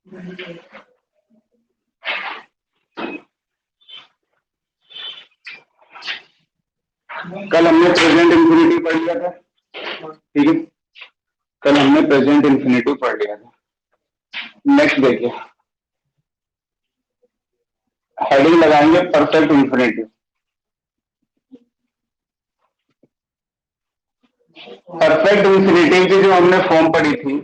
कल हमने present infinity पढ़ लिया था, ठीक है। कल हमने प्रेजेंट इंफिनिटी पढ़ लिया था। नेक्स्ट देखिए, हेडिंग लगाएंगे परफेक्ट इंफिनिटी। परफेक्ट इंफिनिटी की जो हमने फॉर्म पढ़ी थी,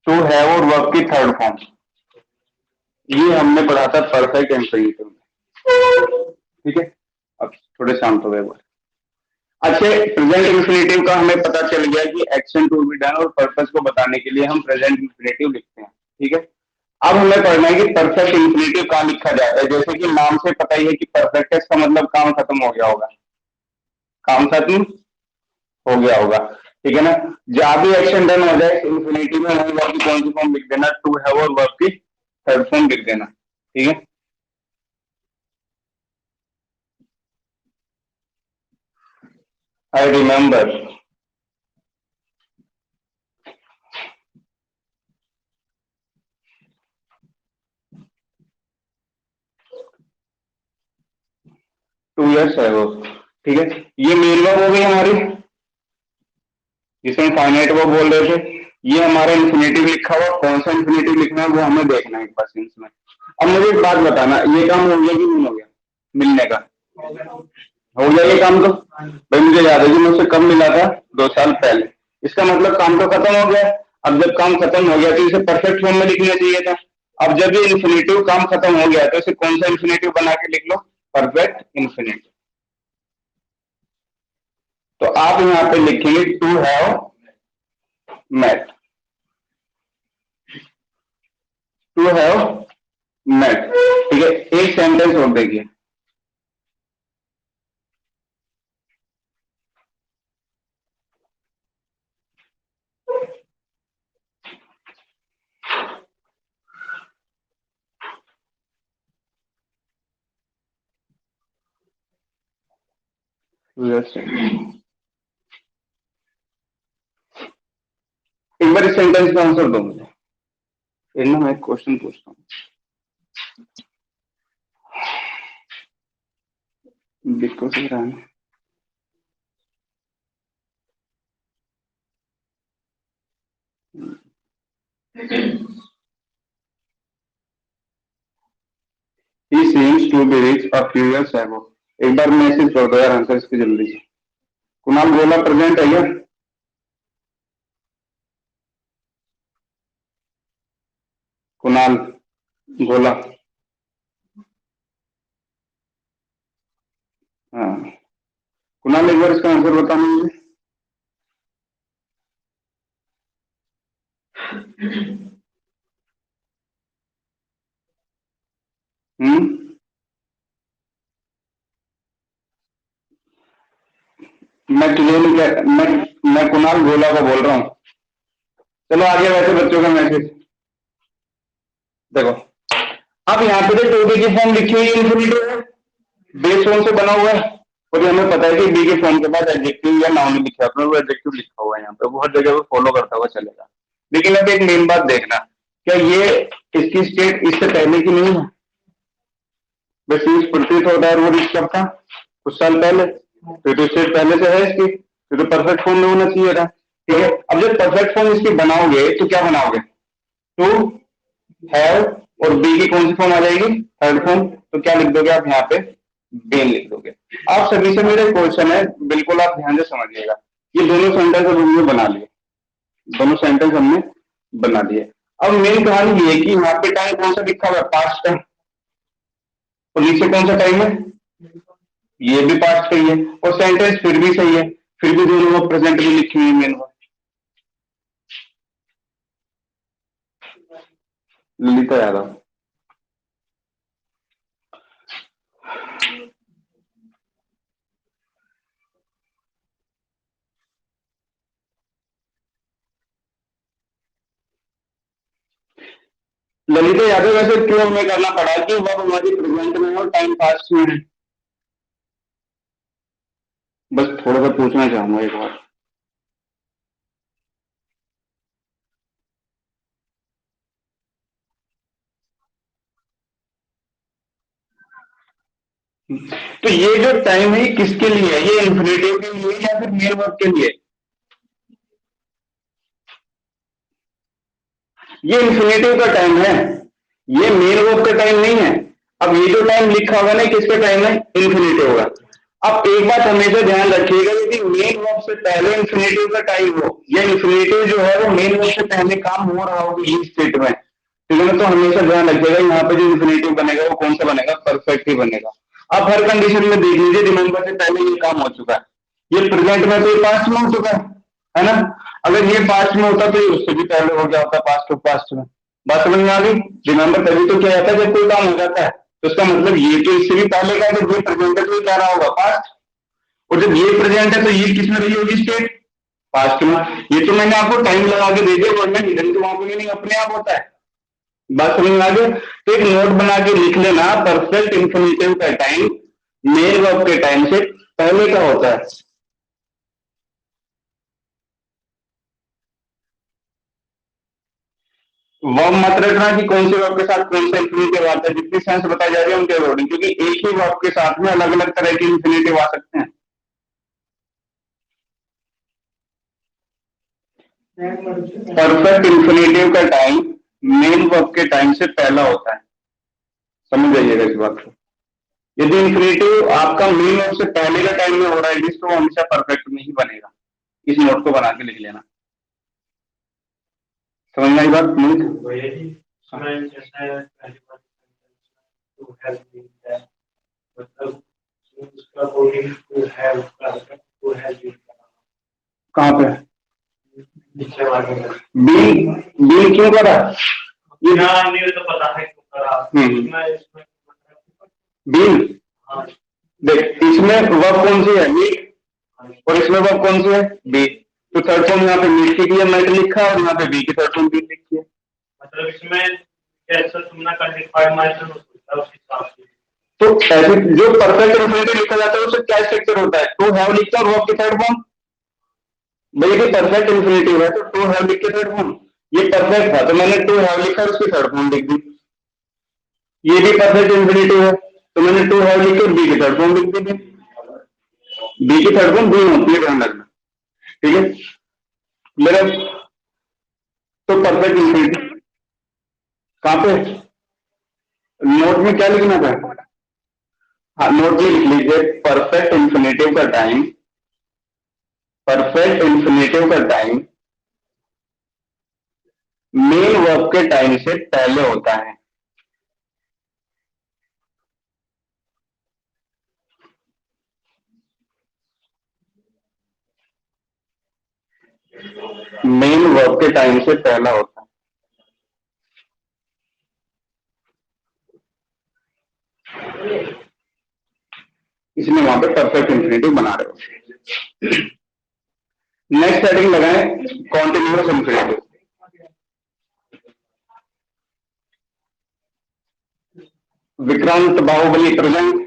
टू हैव और वर्ब की थर्ड फॉर्म, ये हमने पढ़ा था परफेक्ट इंफिनिटी में, ठीक है। अब थोड़े शांत हो गए बोले। अच्छे, प्रेजेंट इंफिनिटिव का हमें पता चल गया कि एक्शन टू बी डन और पर्पस को बताने के लिए हम प्रेजेंट इंफिनिटिव लिखते हैं, ठीक है। अब हमें पढ़ना है कि परफेक्ट इंफिनिटिव कहाँ लिखा जाता है। जैसे कि नाम से पता ही है कि परफेक्ट है, इसका मतलब काम खत्म हो गया होगा, काम खत्म हो गया होगा, ठीक है ना। जहां भी एक्शन डन हो जाए इंफिनिटी में, हमें वर्ब की कौन सी फॉर्म लिख देना, टू हैव, और वर्ब की थर्ड फॉर्म लिख देना, ठीक है। आई रिमेम्बर, टू ईयर्स है वो, ठीक है। ये मेन वर्ब हो गई हमारी, जिसमें फाइनाइट वर्ब बोल रहे थे। ये हमारा इन्फिनेटिव लिखा हुआ, कौन सा इन्फिनेटिव लिखना है वो हमें देखना है एक बार सेंस में। अब मुझे एक बात बताना, ये काम हो गया कि नहीं हो गया मिलने का? हो गया ये काम तो। भाई मुझे याद है कि मुझसे कब मिला था, 2 साल पहले। इसका मतलब काम तो खत्म हो गया। अब जब काम खत्म हो गया तो इसे परफेक्ट फॉर्म में लिखना चाहिए था। अब जब ये इन्फिनेटिव काम खत्म हो गया तो इसे कौन सा इन्फिनेटिव बना के लिख लो, परफेक्ट इन्फिनेटिव। तो आप यहाँ पे लिखेंगे to have met, to have met, ठीक है। एक सेंटेंस और देखिए, एक बार इस सेंटेंस का आंसर दो मुझे। एक ना मैं एक क्वेश्चन पूछता हूँ, देखो सही रहा है। He seems to be rich a few years ago। एक बार मैसेज कर दो यार आंसर इसकी जल्दी से। कुणाल गोला प्रेजेंट है क्या? कुणाल गोला, हाँ। कुणाल एक बार इसका आंसर बताना मुझे। मैं तुझे नहीं कह, मैं कुणाल गोला को बोल रहा हूँ। चलो आगे, वैसे बच्चों का मैसेज देखो। अब यहाँ पे तो टू बी की फॉर्म लिखी हुई इंफिनिटिव है, बेस फॉर्म से बना हुआ है। और ये हमें पता है कि बी के फॉर्म के बाद एडजेक्टिव या नाउन लिखा है, अपने वो एडजेक्टिव लिखा हुआ है यहाँ पे, वो हर जगह पे फॉलो करता हुआ चलेगा। लेकिन अब एक मेन बात देखना, क्या ये इसकी स्टेट इससे पहले की नहीं है? बस यूज प्रतीत होता है, और वो रिच कब था? कुछ साल पहले। तो स्टेट पहले से है इसकी, तो परफेक्ट फॉर्म में होना चाहिए था, ठीक है। अब जब परफेक्ट फॉर्म इसकी बनाओगे तो क्या बनाओगे, टू हैव, और बी की कौन सी फॉर्म आ जाएगी, थर्ड फॉर्म। तो क्या लिख दोगे आप यहाँ पे, बेन लिख दोगे। आप सभी से मेरा क्वेश्चन है, बिल्कुल आप ध्यान से समझिएगा। ये दोनों सेंटेंस अब हमने बना लिए, दोनों सेंटेंस हमने बना दिए। अब मेन कहानी ये है कि यहाँ पे टाइम कौन सा लिखा हुआ है, पास्ट का, और नीचे कौन सा टाइम है, ये भी पास्ट का ही है, और सेंटेंस फिर भी सही है, फिर भी दोनों वो प्रेजेंट में लिखी हुई है मेन बात। ललिता यादव, ललिता यादव, वैसे क्यों हमें करना पड़ा कि वो हमारी प्रेजेंट में है और टाइम पास्ट में है? बस थोड़ा सा पूछना चाहूंगा एक बार। तो ये जो टाइम है किसके लिए है? ये इन्फिनेटिव के लिए या फिर मेन वर्ब के लिए? ये इन्फिनेटिव का टाइम है, ये मेन वर्ब का टाइम नहीं है। अब ये जो टाइम लिखा होगा ना किसका टाइम है? इन्फिनेटिव होगा। अब एक बात हमेशा ध्यान रखिएगा, यदि मेन वर्ब से पहले इन्फिनेटिव का टाइम हो या इन्फिनेटिव जो है वो मेन वर्ब से पहले काम हो रहा होगा ये स्टेट में, ठीक है ना, तो हमेशा ध्यान रखिएगा यहाँ पे जो इन्फिनेटिव बनेगा वो कौन सा बनेगा? परफेक्ट ही बनेगा। अब हर कंडीशन में देख लीजिए, रिमेंबर से पहले ये काम हो चुका है, ये प्रेजेंट में तो ये पास्ट में हो चुका है ना। अगर ये पास्ट में होता तो ये उससे भी पहले हो गया होता, पास्ट ऑफ पास्ट में। बात समझ में आ गई? रिमेंबर तभी तो क्या जाता है जब कोई काम हो जाता है, तो इसका मतलब ये तो इससे भी पहले का है, जब ये प्रेजेंट है तो ये क्या रहा होगा? पास्ट। और जब ये प्रेजेंट है तो ये किस में रही होगी स्टेट? पास्ट में। ये तो मैंने आपको टाइम लगा के दे दिया, वरना हिडन तो वहां पर नहीं अपने आप होता है। बात समझ में आ गई? तो एक नोट बना के लिख लेना, परफेक्ट इंफिनिटिव का टाइम मेन वर्ब के टाइम से पहले का होता है। वर्ब मत रखना कि कौन से वर्ब के साथ कौन सा इंफिनिटिव आता है, जितनी सेंस बताई जा रही है उनके अकॉर्डिंग, क्योंकि एक ही वर्ब के साथ में अलग अलग तरह के इंफिनिटिव आ सकते हैं। परफेक्ट इंफिनिटिव का टाइम मेन वर्ब के टाइम से पहला होता है, समझ जाइएगा इस बात को। यदि इंफिनिटिव आपका मेन वर्ब से पहले का टाइम में हो रहा है जिस, तो वो हमेशा परफेक्ट नहीं बनेगा। इस नोट को बना के लिख लेना। समझ में आई बात? कहाँ पे बिल बिल क्यों करा? ये नहीं तो पता है क्यों करा। बिल देख, इसमें वर्ब कौन सी है? मीट। और इसमें वर्ब कौन सी है? बी। तो थर्ड फॉर्म यहाँ पे मीट की है, मेट लिखा है, और यहाँ पे बी की थर्ड फॉर्म बी लिखी है। मतलब इसमें कैसे तुमने कर तो ऐसे जो परफेक्ट इंफिनिटिव लिखा जाता है उससे क्या स्ट्रक्चर होता है? टू हैव लिखता है और वर्ब की थर्ड फॉर्म। भाई ये परफेक्ट इंफिनिटिव है तो टू हैव लिख के थर्ड फॉर्म। ये परफेक्ट था तो मैंने टू हैव लिखा और उसकी थर्ड फॉर्म लिख दी। ये भी परफेक्ट इंफिनिटिव है तो मैंने टू हैव लिख के बी की थर्ड फॉर्म लिख दी। बी की थर्ड फॉर्म बी होती है, ध्यान रखना, ठीक है मेरा। तो परफेक्ट इंफिनिटिव कहाँ पे? नोट में क्या लिखना था? हाँ, नोट में लिख लीजिए परफेक्ट इंफिनिटिव का टाइम, परफेक्ट इंफिनिटिव का टाइम मेन वर्ब के टाइम से पहले होता है। मेन वर्ब के टाइम से पहला होता है, इसलिए वहां पे परफेक्ट इंफिनिटिव बना रहे हो। नेक्स्ट हेडिंग लगाएं continuous infinitive. Vikrant Baahubali present.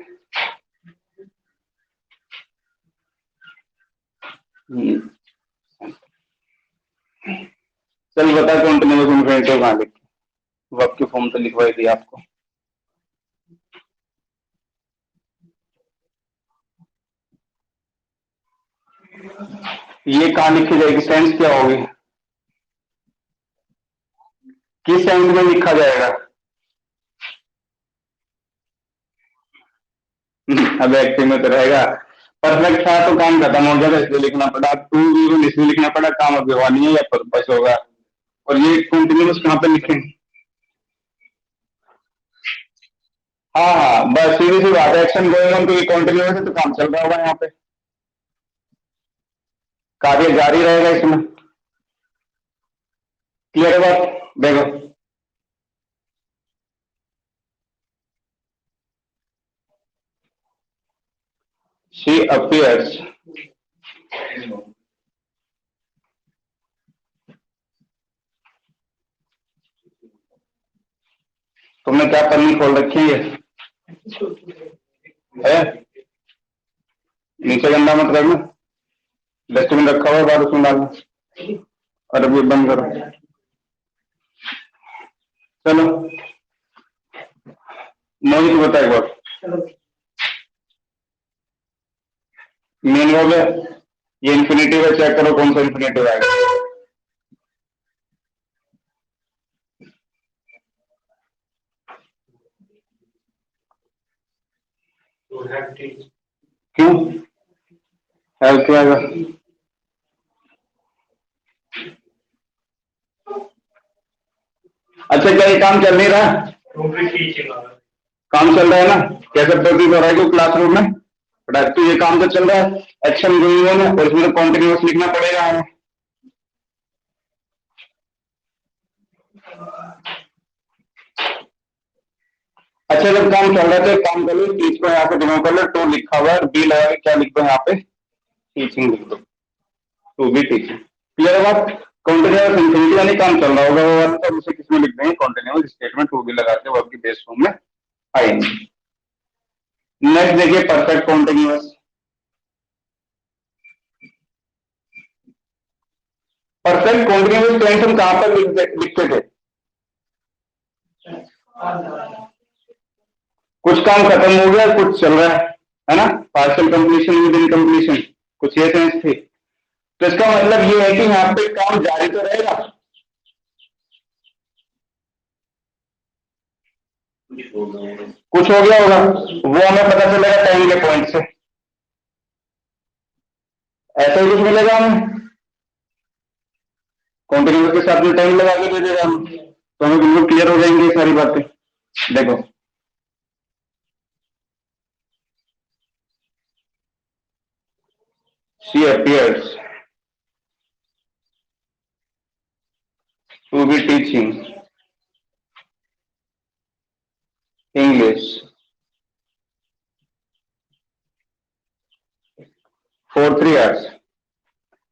चल बता कॉन्टिन्यूअस इंफिनिटिव कहाँ लिखी? वर्ब की फॉर्म तो लिखवाई दी आपको। ये कहाँ लिखी जाएगी? सेंस क्या होगी? किस सेंस में लिखा जाएगा? अब एक्टिव में तो रहेगा। परफेक्ट था तो काम खत्म हो गया था इसलिए लिखना पड़ा, टू वी इसलिए लिखना पड़ा, काम अब हुआ नहीं है या पर्पस होगा। और ये कंटिन्यूअस कहाँ पे लिखें? हाँ हाँ, बस सीधी सी बात है, एक्शन गोइंग ऑन, तो ये कंटिन्यूअस है तो काम चल रहा होगा यहाँ पे, कार्य जारी रहेगा इसमें। क्लियर है बात? देखो शी अपीयर्स, तुमने क्या पन्नी खोल रखी है? नीचे गंदा मत करना, डस्टबिन रखा हुआ है बाहर, उसमें डालना। और अब ये बंद करो। चलो मोहित बता एक बार। मेन वर्ब है, ये इन्फिनेटिव है, चेक करो कौन सा इन्फिनेटिव आएगा। क्यों हैव क्या आएगा? अच्छा, क्या ये काम चल नहीं रहा? काम चल रहा है ना, कैसे प्रतीत हो रहा है कि क्लासरूम में? तो ये काम तो चल रहा है, एक्शन गोइंग ऑन है, और इसमें कॉन्टिन्यूअस लिखना पड़ेगा हमें। अच्छा, जब काम चल रहा है तो एक काम कर लो, टीच को यहाँ पे डिमो कर लो, टू लिखा हुआ है, बी लगा के क्या लिख दो यहाँ पे, टीचिंग लिख दो, टू बी टीचिंग। क्लियर बात? कॉन्टिन्यूअस इंफिनिटी यानी काम चल रहा होगा वो वाला, तो उसे किसमें लिख देंगे? कॉन्टिन्यूअस स्टेटमेंट टू बी लगा के वर्ब की बेस फॉर्म में आएंगे। नेक्स्ट देखिए, perfect continuous. Perfect continuous tense हम कहां पर लिखते थे? कुछ काम खत्म हो गया, कुछ चल रहा है ना? Partial completion with in completion, कुछ ये सेंस थी। तो इसका मतलब ये है कि यहाँ पे काम जारी तो रहेगा, कुछ हो गया होगा, वो हमें पता चलेगा टाइम के पॉइंट से। ऐसा ही कुछ मिलेगा हमें, कॉन्टिन्यूअस के साथ में टाइम लगा के दे देगा हम, तो हमें बिल्कुल क्लियर हो जाएंगे सारी बातें। देखो, she appears to be teaching English for 3 hours।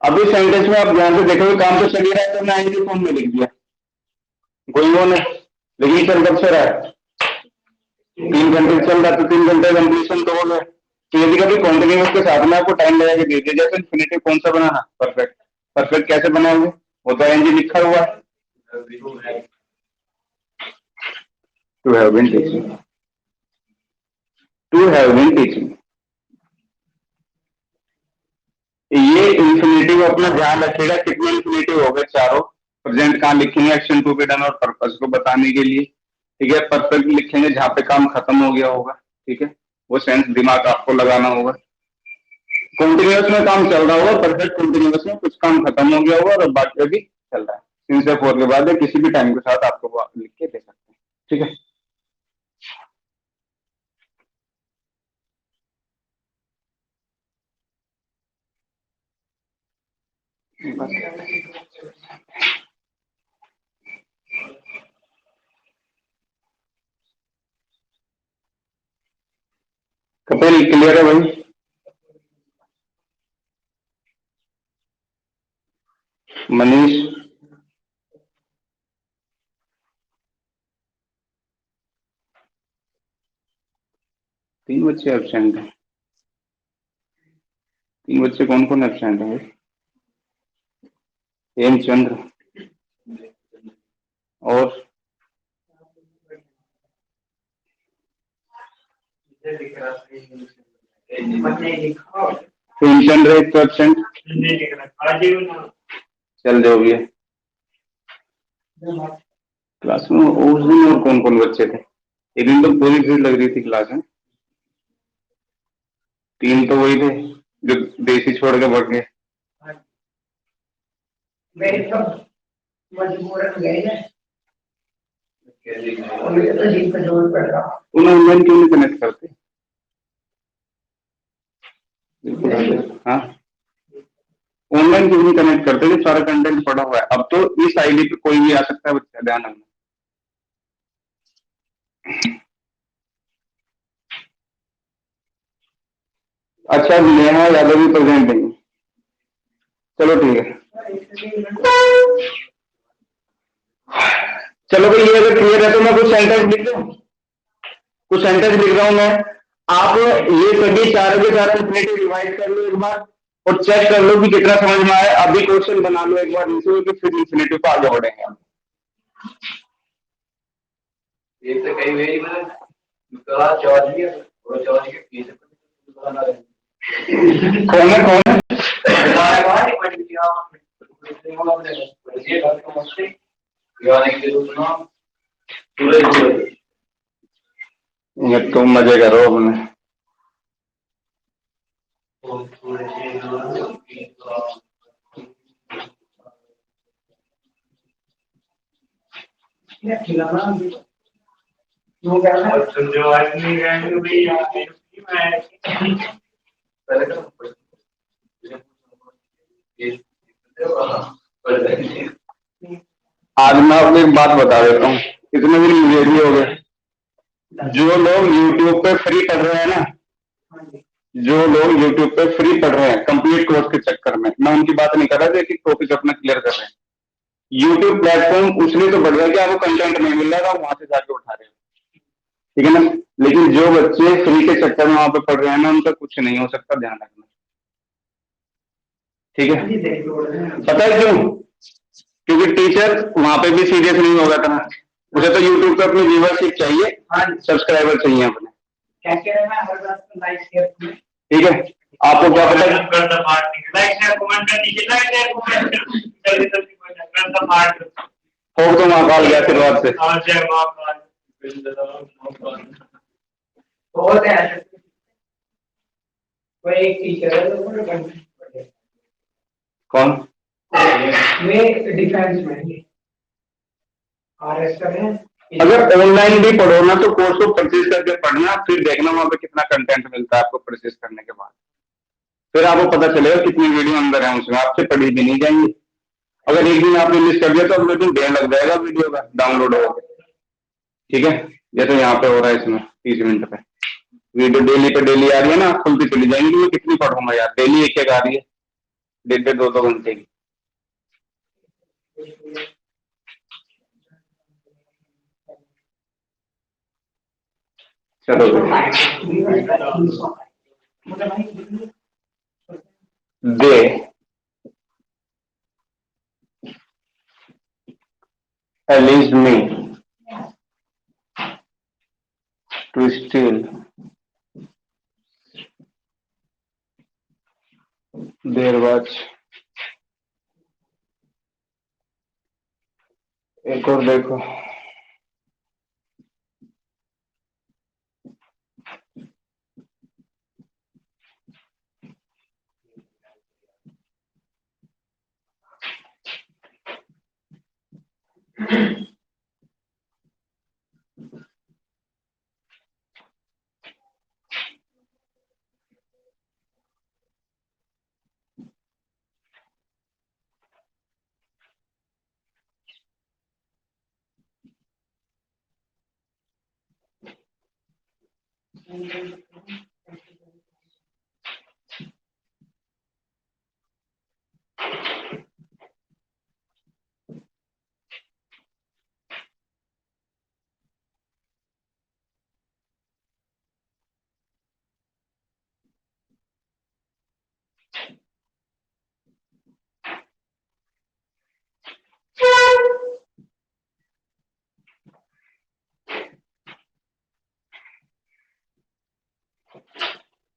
अभी सेंटेंस में आप ध्यान से देखोगे, काम तो चल ही रहा है, तो मैं आईएनजी फॉर्म में लिख दिया, गोइंग ऑन है, लेकिन चल कब से रहा है? 3 घंटे चल रहा है, तो 3 घंटे कंप्लीशन तो हो गए। तो यदि कभी कॉन्टिन्यूअस के साथ में आपको टाइम लगा के दे दिया, जैसे इन्फिनिटिव कौन सा बनाना? परफेक्ट। परफेक्ट कैसे बनाओगे? वो तो आईएनजी लिखा हुआ है, to have been teaching, to have been teaching. ये इन्फिनेटिव अपना ध्यान रखिएगा, कितने इन्फिनेटिव हो गए? चारों। प्रेजेंट कहाँ लिखेंगे? एक्शन टू बी डन और पर्पस को बताने के लिए, ठीक है। परफेक्ट लिखेंगे जहां पे काम खत्म हो गया होगा, ठीक है, वो सेंस दिमाग आपको लगाना होगा। कंटिन्यूअस में काम चल रहा होगा, परफेक्ट कंटिन्यूअस में कुछ काम खत्म हो गया होगा और बाकी अभी चल रहा है। सिंस या फोर के बाद किसी भी टाइम के साथ आपको वो लिख के दे सकते हैं, ठीक है। कपिल क्लियर है भाई? मनीष? 3 बच्चे एबसेंट है। 3 बच्चे कौन कौन एबसेंट है भाई? हेमचंद्र और हेमचंद्र एक तो एबसेंट। चल जो भी है, क्लास में उस दिन और कौन कौन बच्चे थे? एक दिन तो पूरी भीड़ लग रही थी क्लास में। 3 तो वही थे जो देसी छोड़ के भाग गए। उन्हें ऑनलाइन क्यों नहीं कनेक्ट करते? बिल्कुल। हाँ, ऑनलाइन क्यों नहीं कनेक्ट करते? जो सारा कंटेंट पड़ा हुआ है, अब तो इस आईडी पे कोई भी आ सकता है बच्चा, ध्यान रखना। अच्छा, नेहा यादव भी प्रेजेंट नहीं, चलो ठीक है। चलो भाई, ये अगर क्लियर है तो मैं कुछ सेंटेंस लिख दूं, कुछ सेंटेंस लिख रहा हूं मैं। आप ये सभी चारों के चारों इन्फिनेटिव रिवाइज कर लो एक बार, और चेक कर लो कि कितना समझ में आया। अभी क्वेश्चन बना लो एक बार नीचे, कि फिर इन्फिनेटिव को आगे बढ़ेंगे हम। ये तो कई वेरी मतलब जॉर्ज भी है, और जॉर्ज के पीछे कौन है कौन है? ये तुम मजे करो अपने। जो आदमी आज मैं आपको एक बात बता देता हूँ, इतने दिन मुझे भी हो गए। जो लोग YouTube पे फ्री पढ़ रहे हैं ना, जो लोग YouTube पे फ्री पढ़ रहे हैं कंप्लीट कोर्स के चक्कर में, मैं उनकी बात नहीं कर रहा कि टॉपिक अपना क्लियर कर रहे हैं। YouTube प्लेटफॉर्म उसलिए तो बढ़ गया कि आपको कंटेंट नहीं मिल रहा, वहां से जाके उठा रहे हो, ठीक है ना। लेकिन जो बच्चे फ्री के चक्कर में वहां पे पढ़ रहे हैं ना, उनका कुछ नहीं हो सकता, ध्यान रखना, ठीक है। पता है क्यों? क्योंकि टीचर वहां पे भी सीरियस नहीं होगा था, उसे तो यूट्यूब पे अपनी व्यूवरशिप चाहिए, सब्सक्राइबर चाहिए अपने, ठीक है। आपको क्या पता हो तो महाकाल के आशीर्वाद से एक टीचर है कौन डिफेंस में अगर ऑनलाइन भी पढ़ो ना तो कोर्स को परचेज करके पढ़ना, फिर देखना वहां पे कितना कंटेंट मिलता है आपको परचेज करने के बाद, फिर आपको पता चलेगा कितनी वीडियो अंदर है उसमें, आपसे पढ़ी भी नहीं जाएंगी। अगर एक दिन आपने मिस कर दिया तो अगले दिन ढेर लग जाएगा वीडियो का डाउनलोड होगा, ठीक है। जैसे यहाँ पे हो रहा है इसमें 30 मिनट पे वीडियो डेली पे डेली आ रही है ना, खुलती चली जाएंगी, मैं कितनी पढ़ूंगा यार, डेली एक एक आ रही है, 1.5-2 घंटे की। चलो दे alleged me to steal their watch। एक और देखो,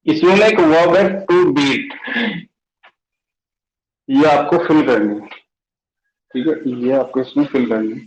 इसमें एक वर्ब है टू बीट, ये आपको फिल करनी है, ठीक है, ये आपको इसमें फिल करनी है।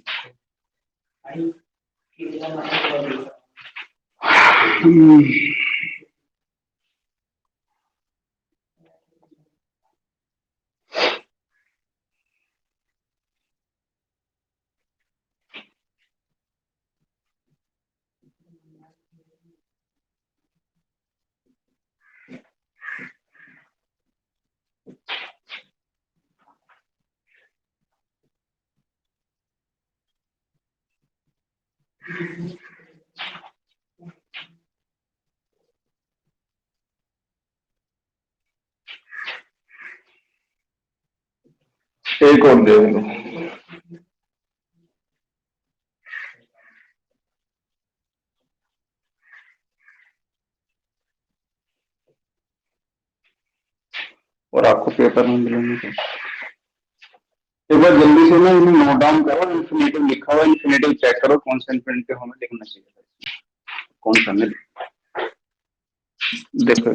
एक और दे दो, और आपको पेपर में मिलेंगे। एक बार जल्दी से ना इन्हें नोट डाउन करो, इन्फिनेटिव लिखा हुआ, इन्फिनेटिव चेक करो कौन सा इन्फिनेटिव हमें लिखना चाहिए, कौन सा मिल देखो।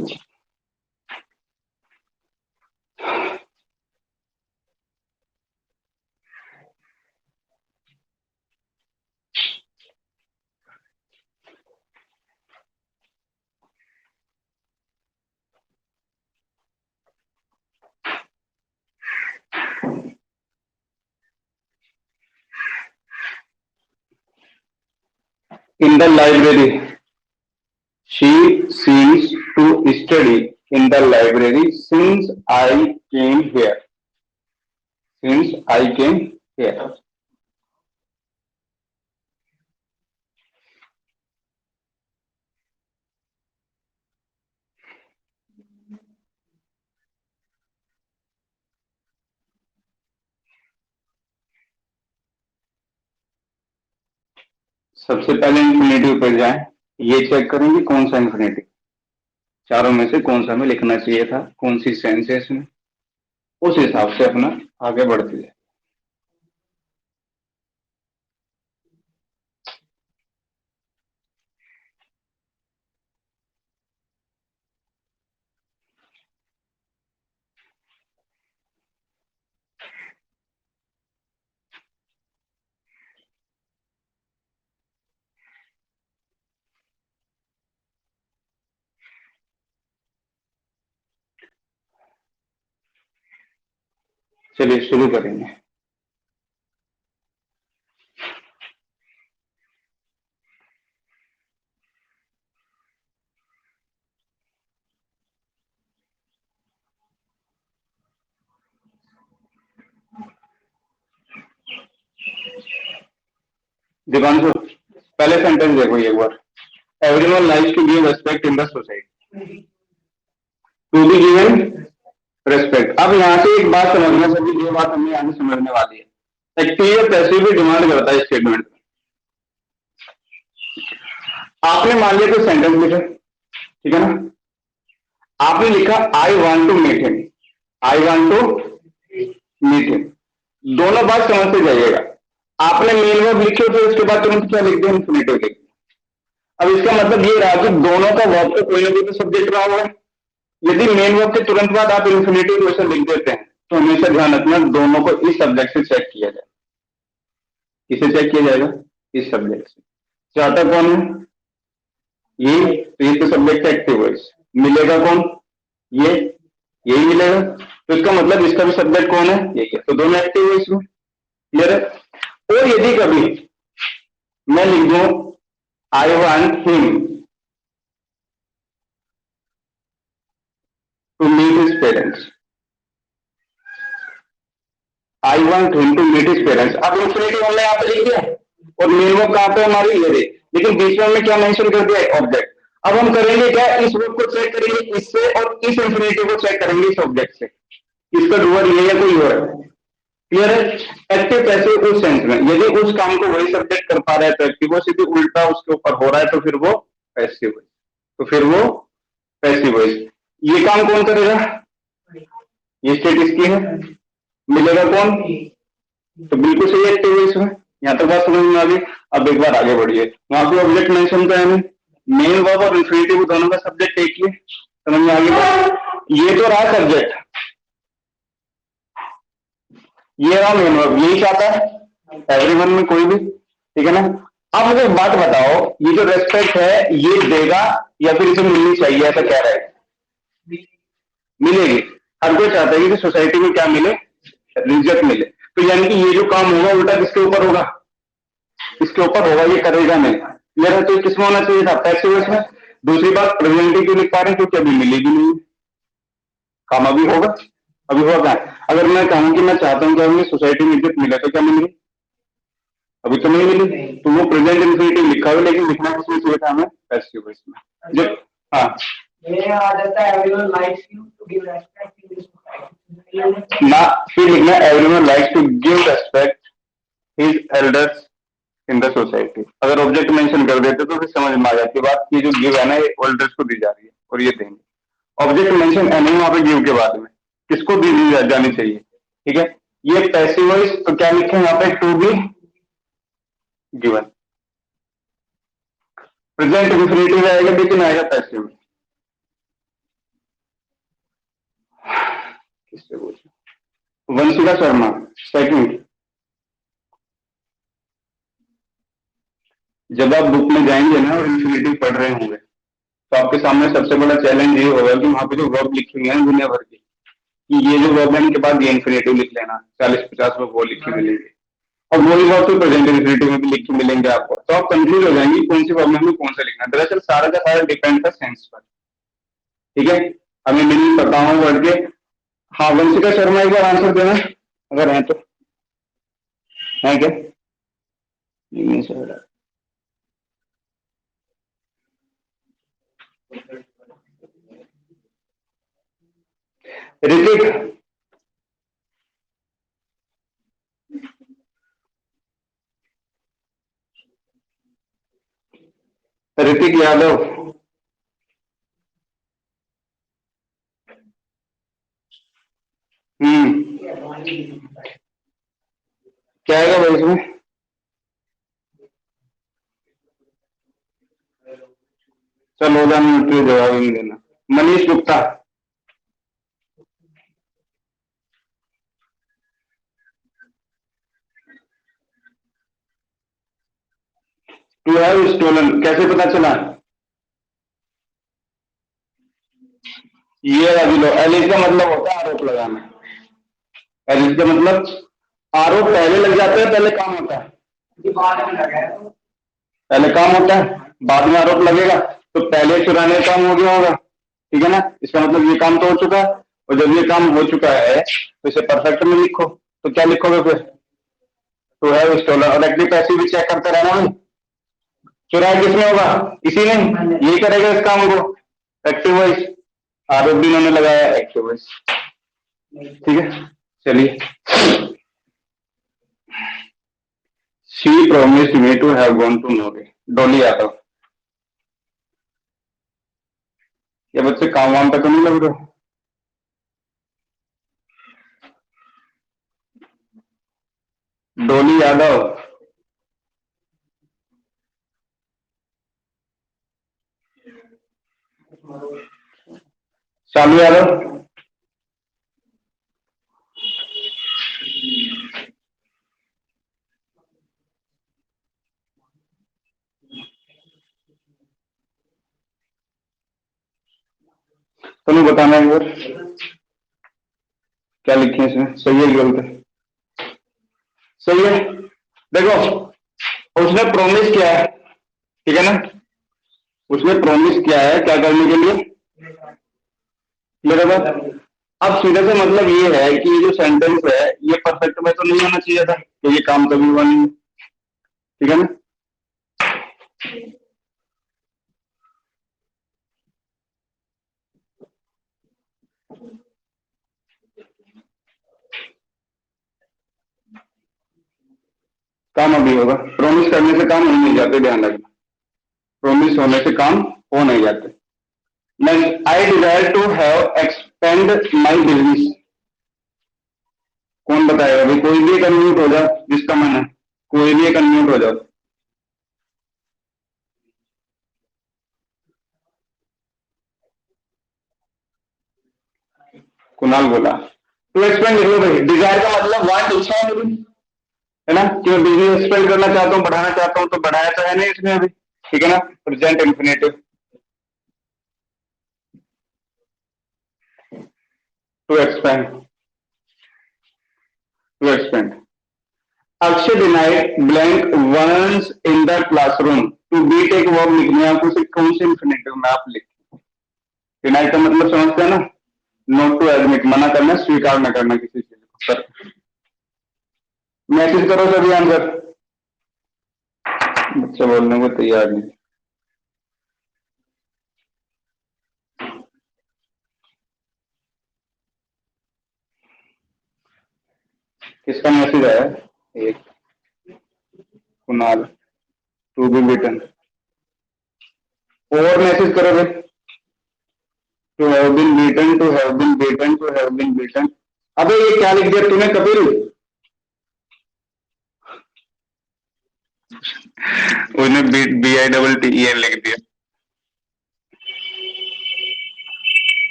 In the library, she seems to study in the library since I came here, since I came here. सबसे पहले इंफिनिटिव पर जाएं, ये चेक करेंगे कौन सा इंफिनिटिव, चारों में से कौन सा हमें लिखना चाहिए था, कौन सी सेंस है इसमें, उस हिसाब से अपना आगे बढ़ते जाए। चलिए शुरू करेंगे। दीपांशु, पहले सेंटेंस देखो एक बार, everyone likes to give respect in the society, to be given respect. अब यहाँ से एक बात समझना सभी, जो बात हमें यहाँ से समझने वाली है, एक्टिव या पैसिव भी डिमांड करता है स्टेटमेंट में। आपने मान लिया कोई सेंटेंस लिखा, ठीक है ना, आपने लिखा I want to meet him, I want to meet him, दोनों बात समझते जाइएगा। आपने मेन वर्ब लिखे तो उसके बाद तुरंत क्या लिख दिया, इंफिनिटिव लिख दिया। अब इसका मतलब ये रहा कि दोनों का वर्ब तो कोई ना कोई तो सब्जेक्ट रहा होगा। यदि मेन वर्ब के तुरंत बाद आप इंफिनिटिव क्वेश्चन लिख देते हैं तो हमेशा ध्यान रखना दोनों को इस सब्जेक्ट से चेक किया जाए। किसे चेक किया जाएगा, इस सब्जेक्ट से। चाहता कौन है, ये, तो ये तो सब्जेक्ट एक्टिव वॉइस मिलेगा कौन, ये, यही मिलेगा, तो इसका मतलब इसका भी सब्जेक्ट कौन है, यही है, तो दोनों एक्टिव वॉइस में। क्लियर है। और यदि कभी मैं लिख दूं I want him to meet his parents, I want him to meet his parents, अब इंफिनिटिव हमने यहाँ पे लिख दिया और मेन वर्ब कहाँ पे हमारी, ये रे, लेकिन बीच में हमने क्या मेंशन कर दिया, ऑब्जेक्ट। अब हम करेंगे क्या, इस वर्ब को चेक करेंगे इससे और इस इंफिनिटिव को चेक करेंगे इस ऑब्जेक्ट से, इसका डूअर ये या कोई और है। क्लियर है। एक्टिव पैसिव उस सेंस में, यदि उस काम को वही सब्जेक्ट कर पा रहा है तो एक्टिव वॉइस, यदि उल्टा उसके ऊपर हो रहा है तो फिर वो पैसिव वॉइस, तो फिर वो पैसिव वॉइस। ये काम कौन करेगा, ये स्टेट इसकी है, मिलेगा कौन, तो बिल्कुल सही एक्टिव वॉइस में। यहाँ तक बात समझ में आ गई। अब एक बार आगे बढ़िए, वहां पे ऑब्जेक्ट मेंशन किया है, मेन वर्ब और इंफिनिटिव दोनों का सब्जेक्ट एक ही है, समझ में आ गई। ये तो रहा सब्जेक्ट, ये रहा मेन वर्ब, यही चाहता है एवरीवन में कोई भी, ठीक है ना। अब मुझे एक बात बताओ, ये जो रेस्पेक्ट है ये देगा या फिर इसे मिलनी चाहिए, ऐसा कह रहा है, मिलेगी। हर कोई चाहता है कि सोसाइटी में क्या मिले, रिजल्ट मिले, तो यानी कि ये जो काम होगा उल्टा किसके ऊपर होगा, इसके ऊपर होगा, ये करेगा नहीं। क्लियर है, तो किसमें होना चाहिए था, पैसिव वॉइस में। दूसरी बात, प्रेजेंट क्यों लिख पा रहे हैं, क्योंकि अभी मिलेगी नहीं, काम अभी होगा, अभी होगा। अगर मैं कहूँ कि मैं चाहता हूँ कि हमें सोसाइटी में इज्जत मिले, तो क्या मिलेगी, अभी तो नहीं मिली, तो वो प्रेजेंट इंफिनिटिव लिखा हुआ, लेकिन लिखना किसमें चाहिए था हमें, पैसिव वॉइस में। जब हाँ आ जाता है everyone likes you to give respect, ना फिर लिखना everyone likes to give respect his elders in the society. अगर ऑब्जेक्ट मेंशन कर देते तो फिर समझ में आ जाती बात, ये जो गिव है ना ये एल्डर्स को दी जा रही है और ये देंगे। ऑब्जेक्ट मेंशन है नहीं वहां पे गिव के बाद में, किसको दी जानी चाहिए, ठीक है। ये पैसिव वॉइस, तो क्या लिखे यहाँ पे, to be given. Present infinitive आएगा लेकिन आएगा पैसिव में। किससे पूछो, वंशिका शर्मा सेकंड। जब आप बुक में जाएंगे ना और इंफिनिटिव पढ़ रहे होंगे तो आपके सामने सबसे बड़ा चैलेंज ये होगा कि वहां पे जो वर्ब लिखी हुई है दुनिया भर की, कि ये जो वर्ब है इनके बाद ये इंफिनिटिव लिख लेना, 40-50 में वो लिखी मिलेगी। और वही बहुत तो प्रेजेंट इंफिनिटिव में भी लिख के मिलेंगे आपको, तो आप कंफ्यूज हो जाएंगे कौन सी फॉर्म में कौन सा लिखना है। दरअसल सारा का सारा डिपेंड था सेंस पर। ठीक है, हमें मीनिंग पता हो वर्ड के। हाँ, वंशिका शर्मा एक बार आंसर देना अगर है तो। है क्या? ऋतिक, ऋतिक यादव। क्या आएगा भाई इसमें? चलो न्यूट्री जवाब ही नहीं देना। Manish Gupta. To have stolen कैसे पता चला? ये अभी लो, एलिस का मतलब होता है आरोप लगाना। एलिस का मतलब आरोप पहले लग जाता है, पहले काम होता है। पहले काम होता है, बाद में आरोप लगेगा, तो पहले चुराने का काम हो गया होगा। ठीक है ना, इसका मतलब ये काम तो हो चुका है, और जब ये काम हो चुका है तो इसे परफेक्ट में लिखो। तो क्या लिखोगे फिर? To have stolen. और एक्टिव पैसिव भी चेक करते रहना भाई, चुराया किसने होगा? इसी ने, यही करेगा इस काम को। एक्टिव वॉइस, आरोप भी इन्होंने लगाया एक्टिव वॉइस। ठीक है, चलिए। She promised me to have gone to Norway. Dolly Yadav. ये बच्चे काम वाम पे तो नहीं लग रहे? डोली यादव। शालू यादव। तुम्हें बताना है क्या लिखे इसमें, सही है गलत है? सही है। देखो, उसने प्रोमिस किया है, ठीक है ना, उसने प्रॉमिस किया है क्या करने के लिए? मेरे बात, अब सीधे से मतलब ये है कि ये जो सेंटेंस है ये परफेक्ट में तो नहीं होना चाहिए था, तो ये काम कभी हुआ नहीं। ठीक है ना? काम अभी होगा, प्रॉमिस करने से काम हो नहीं जाते, ध्यान रखना। प्रॉमिस होने से काम हो नहीं जाते। I desire to have expand my business. कौन बताएगा भाई? कोई भी एक अनम्यूट हो जाओ जिसका मन है, कोई भी एक अनम्यूट हो जाओ। कुणाल बोला टू एक्सपेंड लिख लो भाई। डिजायर का मतलब वांट, इच्छा है मेरी, है ना, कि मैं बिजनेस एक्सपेंड करना चाहता हूँ, बढ़ाना चाहता हूँ, तो बढ़ाया तो है नहीं इसमें अभी। ठीक है ना, present infinitive. To expand, to expand. Akshay denied blank once in the classroom. To beat एक वर्ब लिखने है आपको, सिर्फ कौन से इंफिनिटिव में आप लिख। डिनाइड का मतलब समझते हैं ना, नॉट टू एडमिट, मना करना, स्वीकार न करना किसी चीज को। सर मैसेज करो सभी आंसर, बच्चे बोलने को तैयार नहीं। किसका मैसेज आया? एक कुणाल, टू बी बिटन। और मैसेज करो भाई, to have been beaten, to have been beaten, to have been beaten. अबे ये क्या लिख दिया तूने कपिल? उसने B I double T E N लिख दिया।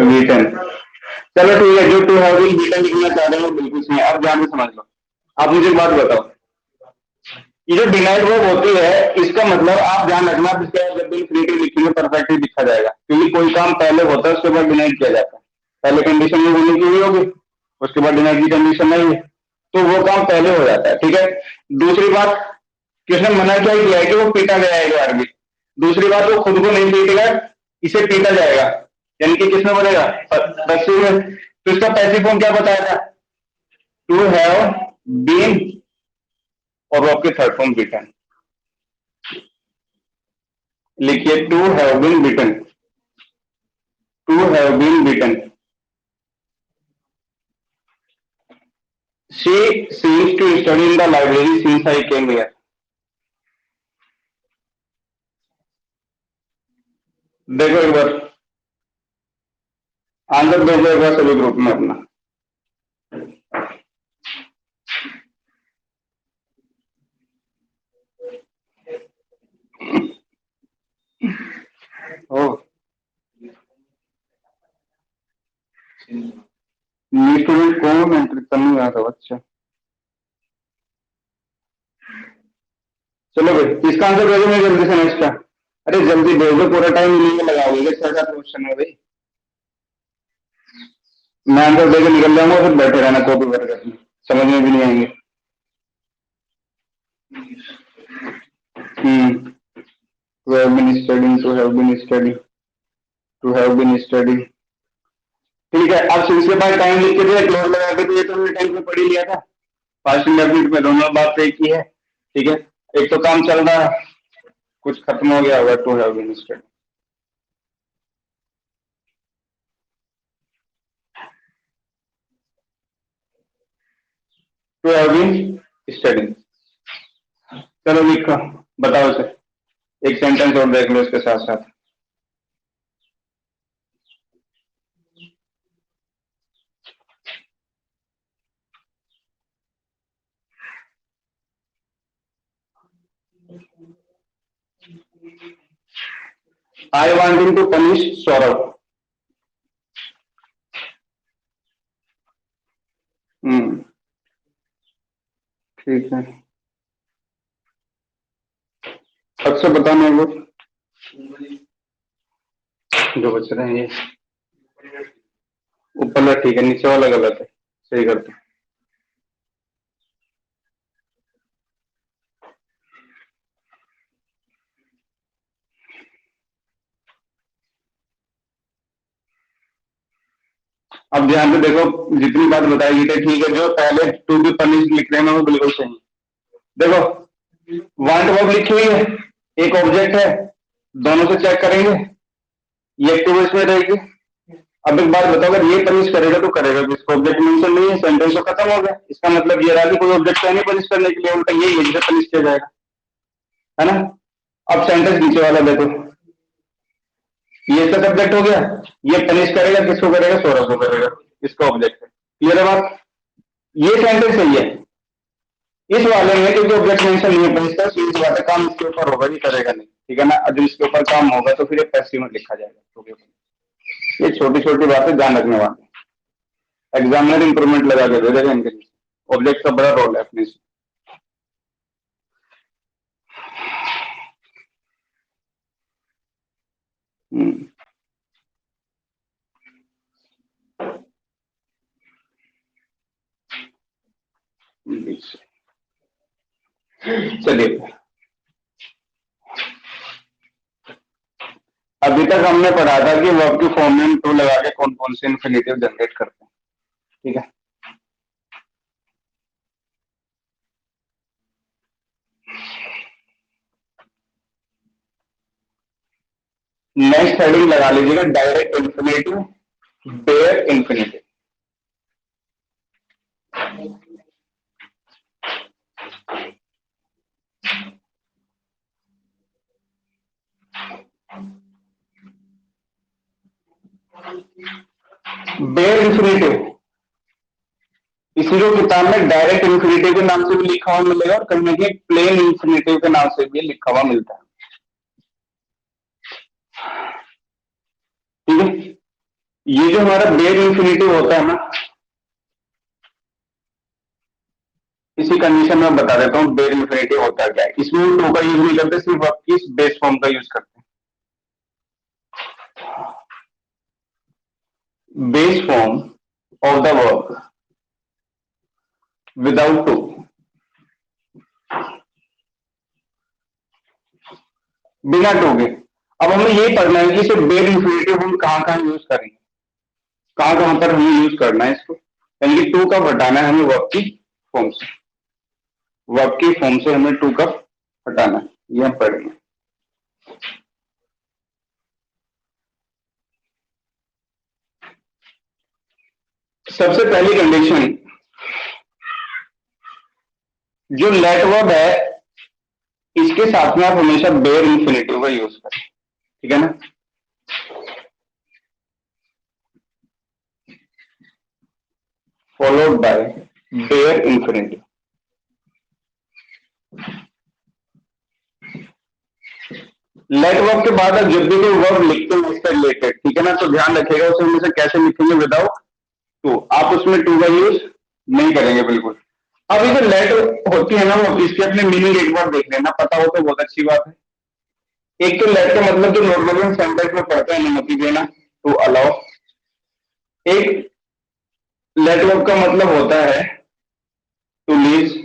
बीटन। चलो ठीक है, जो टू हैव बीन बीटन लिखना चाह रहे हो बिल्कुल सही। अब ध्यान से समझ लो। आप मुझे एक बात बताओ, ये जो डिनाइड वर्ब होती है इसका मतलब आप ध्यान रखना, जब जब इन्फिनिटिव लिखेंगे परफेक्टली लिखा जाएगा, क्योंकि कोई काम पहले होता है उसके बाद डिनाई किया जाता है। पहले कंडीशन में होने की हुई होगी, उसके बाद डिनाई की कंडीशन नहीं है, तो वो काम पहले हो जाता है। ठीक है, दूसरी बात कि उसने मना क्या किया है कि वो पीटा गया है एक बार भी। दूसरी बात, वो खुद को नहीं पीटेगा, इसे पीटा जाएगा, यानी कि किसमें बनेगा, पैसिव में। तो इसका पैसिव फॉर्म क्या बताया था, टू हैव बीन, और वो आपके थर्ड फॉर्म बीटन। लिखिए to have been beaten, to have been beaten. She seems to study in the library since I came here. देखो एक बार आंसर भेजो एक बार सभी ग्रुप में अपना। ओ न्यू स्टूडेंट कौन एंट्री करने आया था? अच्छा चलो भाई, इसका आंसर भेजो मैं जल्दी से नेक्स्ट का। अरे जल्दी भेजो, पूरा टाइम इन्हीं में लगाओगे, 6-7 क्वेश्चन है भाई। मैं आंसर देकर निकल जाऊंगा, फिर बैठे रहना कॉपी भर कर, समझ में भी नहीं आएंगे। To have been studying, to have been studying, to have been studying. ठीक है, अब सिंस के बाद टाइम लिख के दिया, क्लोज लगा के दिया, तो हमने टाइम में पढ़ ही लिया था। पास्ट इंडेफिनिट में दोनों बात एक ही है। ठीक है, एक तो काम चल रहा है, कुछ खत्म हो गया होगा, to have been studying. To have been studying. चलो लिखो, बताओ इसे, एक सेंटेंस और देख लो इसके साथ साथ। आई वांटिंग टू पनिश सौरभ। ठीक है, सबसे बताने वो जो बच रहे हैं ये ऊपर वाला ठीक है, नीचे वाला गलत है, सही करते। अब ध्यान से देखो, जितनी बात बताई गई थी ठीक है, जो पहले टू बी पनिश लिख रहे हैं वो बिल्कुल सही। देखो वांट वर्ब लिखी हुई है, एक ऑब्जेक्ट है, दोनों से चेक करेंगे, ये एक्टिव इसमें रहेगी। अब एक बात बताओ, अगर ये पनिश करेगा तो करेगा किसको, ऑब्जेक्ट मेंशन नहीं है, सेंटेंस तो खत्म हो गया। इसका मतलब ये रहा कि कोई ऑब्जेक्ट है नहीं पनिश करने के लिए, उल्टा यही है जिसे पनिश किया जाएगा, है ना। अब सेंटेंस नीचे वाला देखो, ये इसका सब्जेक्ट हो गया, ये पनिश करेगा किसको करेगा, सौरभ को करेगा, इसका ऑब्जेक्ट है। क्लियर है बात, ये सेंटेंस सही है। इस वाले में क्योंकि ऑब्जेक्ट मेंशन नहीं है पनिश का, सीधी बात है, काम इसके ऊपर होगा, ये करेगा नहीं। ठीक है ना, अब इसके ऊपर काम होगा तो फिर ये पैसिव में लिखा जाएगा। ये छोटी छोटी बातें ध्यान रखने वाली, एग्जामिनर इंप्रूवमेंट लगा के दे देगा इनके लिए, ऑब्जेक्ट का बड़ा रोल है अपने से। चलिए, अभी तक हमने पढ़ा था कि वर्ब की फॉर्म में टू लगा के कौन कौन से इन्फिनेटिव जनरेट करते हैं। ठीक है, नेक्स्ट हेडिंग लगा लीजिएगा, direct infinitive, bare infinitive. Bare infinitive इसी को किताब में डायरेक्ट इन्फिनेटिव के नाम से भी लिखा हुआ मिलेगा, और कहीं ना कहीं प्लेन इन्फिनेटिव के नाम से भी लिखा हुआ मिलता है। ठीक है, ये जो हमारा बेयर इन्फिनेटिव होता है ना, इसी कंडीशन में बता देता हूँ बेयर इन्फिनेटिव होता है क्या है। इसमें टू का यूज नहीं करते, सिर्फ आपकी बेस फॉर्म का यूज करते हैं। Base form of the verb without to, बिना टू के। अब हमें ये पढ़ना है कि सिर्फ बेर इंफिनिटिव हम कहाँ कहाँ यूज करेंगे, कहाँ कहाँ पर हमें यूज करना है इसको, यानी कि टू कब हटाना है हमें वर्ब की फॉर्म से, वर्ब की फॉर्म से हमें टू कब हटाना है, ये हम पढ़ेंगे। सबसे पहली कंडीशन, जो लेट वर्ब है इसके साथ में आप हमेशा बेर इंफिनिटिव का यूज करें, ठीक है ना। फॉलोड बाय बेर इंफिनिटिव। लेट वर्ब के बाद आप जब भी कोई वर्ब लिखते हैं इसका रिलेटेड, ठीक है ना, तो ध्यान रखिएगा उसे हमेशा कैसे लिखेंगे, विदाउट टू। आप उसमें टू का यूज नहीं करेंगे बिल्कुल। अब ये जो लेट होती है ना, वो इसकी अपने मीनिंग एक बार देख लेना, पता हो तो बहुत अच्छी बात है। एक तो लेट का मतलब जो नॉर्मली हम सेंटेंस में पढ़ते हैं, अनुमति देना, टू अलाउ। एक लेट वर्ब का मतलब होता है टू लीज,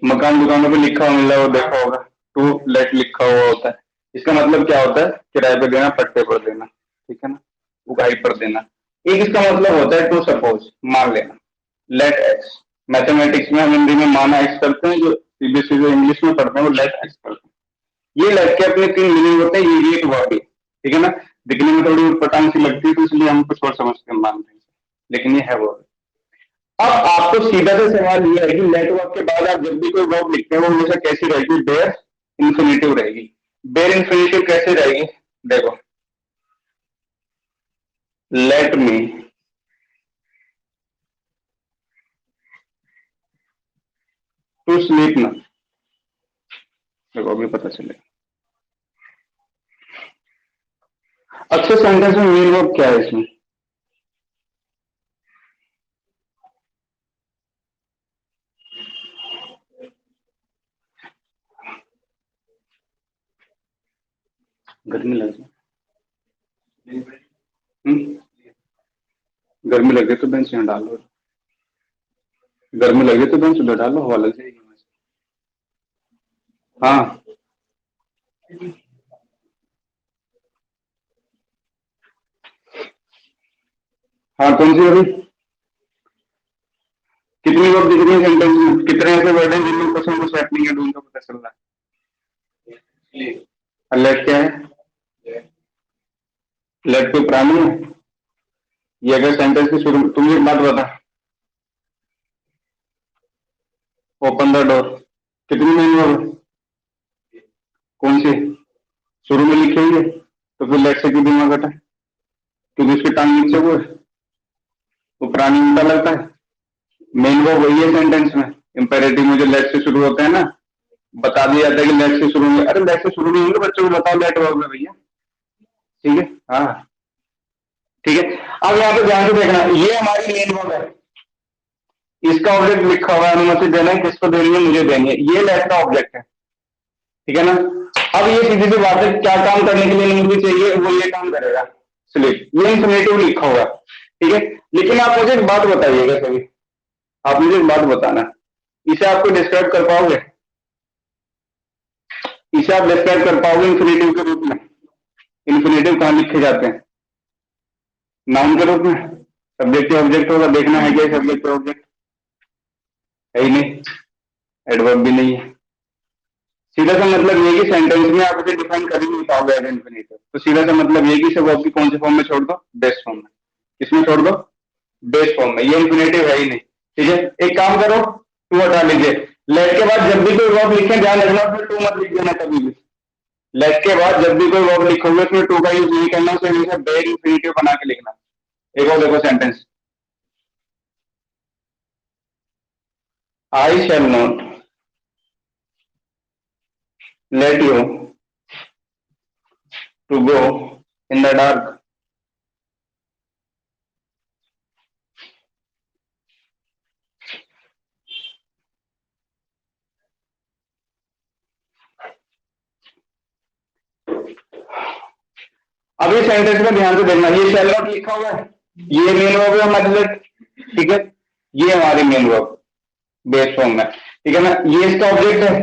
मकान दुकानों पे लिखा हुआ मिल रहा हो देखा होगा, टू लेट लिखा हुआ होता है। इसका मतलब क्या होता है, किराए पे देना, पट्टे पर देना, ठीक है ना, उगाही पर देना। एक इसका मतलब होता है टू सपोज, मान लेना, लेट एक्स। मैथमेटिक्स में हम हिंदी में माना एक्स करते हैं, जो सीबीएसई जो इंग्लिश में पढ़ते हैं वो लेट एक्स करते हैं। ये लेट के अपने तीन मीनिंग होते हैं, ये एक वर्ड है, ठीक है ना। दिखने में थोड़ी पटांग सी लगती है तो इसलिए हम कुछ और समझते हैं, मानते हैं, लेकिन ये है वर्ड। अब आपको सीधा सा सवाल ये है कि लेट वर्ब के बाद आप जब भी कोई वर्ब लिखते हैं वो हमेशा कैसी रहेगी, बेयर इंफिनिटिव रहेगी। बेयर इंफिनिटिव कैसे रहेगी, देखो, लेट मी टू स्लीप ना, देखो अभी पता चलेगा। अच्छे सेंटेंस में मेन वर्ब क्या है इसमें, गर्मी लग रही है, गर्मी लग रही तो बेंच यहाँ डालो, गर्मी लग रही तो बेंच उधर डालो, हवा लग जाएगी। हाँ हाँ, कौन सी अभी, कितनी वर्ब दिख रही है सेंटेंस में, कितने ऐसे वर्ड हैं जिनमें कुछ ना कुछ हैपनिंग है, ढूंढ का पता चल रहा है। लेट क्या है, लेट कोई प्राणी है, ये अगर सेंटेंस के शुरू, तुम एक बात बता, ओपन द डोर, कितनी मेन वर्ब, कौन सी, शुरू में लिखे हुए, तो फिर लेट से क्यों दिमाग हटा, क्योंकि उसकी टांग नीचे हुआ है, वो प्राणी उल्टा लगता है। मेन वर्ब वही है सेंटेंस में, इंपेरेटिव में जो लेट से शुरू होता है ना, बता दिया जाता है कि लेट से शुरू में, अरे लेट से शुरू नहीं होंगे, बच्चों को बताओ लेट वर्ब है भैया, ठीक है। हाँ ठीक है। अब यहाँ पे ध्यान से देखना, ये हमारी मेन वर्ब है, इसका ऑब्जेक्ट लिखा हुआ है, अनुमति देना है, किसको देनी है, मुझे देनी है, ये लेट का ऑब्जेक्ट है, ठीक है ना। अब ये सीधी सी बात है, क्या काम करने के लिए अनुमति चाहिए, वो ये काम करेगा, स्लिप, ये इंफिनिटिव लिखा हुआ है, ठीक है। लेकिन आप मुझे एक बात बताइएगा सभी, आप मुझे एक बात बताना, इसे आपको डिस्क्राइब कर पाओगे, इसे आप डिस्क्राइब कर पाओगे इंफिनिटिव के रूप में, इंफिनिटिव कहाँ लिखे जाते हैं, नाउन के रूप में, सब्जेक्ट ऑब्जेक्ट होगा, देखना है क्या सब्जेक्ट ऑब्जेक्ट, है ही नहीं, एडवर्ब भी नहीं है। सीधा सा मतलब ये कि सेंटेंस में आप इसे डिफाइन कर ही नहीं पाओगे एज इन्फिनिटिव, तो सीधा सा मतलब ये कि सब वर्ब की कौन से फॉर्म में छोड़ दो, बेस फॉर्म में, किसमें छोड़ दो, बेस फॉर्म में, ये इन्फिनिटिव है ही नहीं, ठीक है। एक काम करो, टू हटा लीजिए, लेट के बाद जब भी कोई वर्ब लिखे ध्यान रखना उसमें टू मत लिख देना कभी भी, लेट के बाद जब भी कोई वर्ब लिखोगे उसमें टू का यूज नहीं करना, उसे हमेशा बेर इंफिनिटिव बना के लिखना। एक और देखो sentence, I shall not let you to go in the dark. अब ये सेंटेंस में ध्यान से देखना, ये शैल नॉट लिखा हुआ है, ये मेन वर्ब है हमारे लिए, ठीक है, ये हमारी मेन वर्ब बेस फॉर्म में, ठीक है ना, ये इसका ऑब्जेक्ट है,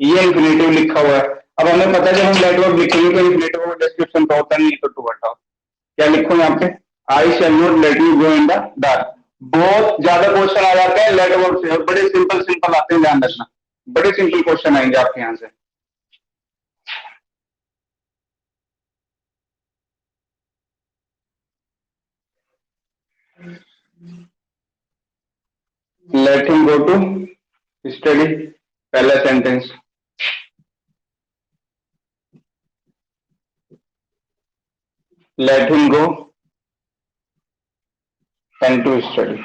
ये इंफिनिटिव लिखा हुआ है। अब हमें पता है जब हम लेट वर्ब लिखेंगे तो इंफिनिटिव का डिस्क्रिप्शन तो होता नहीं, तो टू हटाओ, क्या लिखो यहाँ पे, I shall not let you go in the dark. बहुत ज्यादा क्वेश्चन आ जाते हैं लेट वर्ब से, और बड़े सिंपल सिंपल आते हैं, ध्यान रखना, बड़े सिंपल क्वेश्चन आएंगे आपके यहाँ से। Let him go to study, पहला sentence, let him go and to study.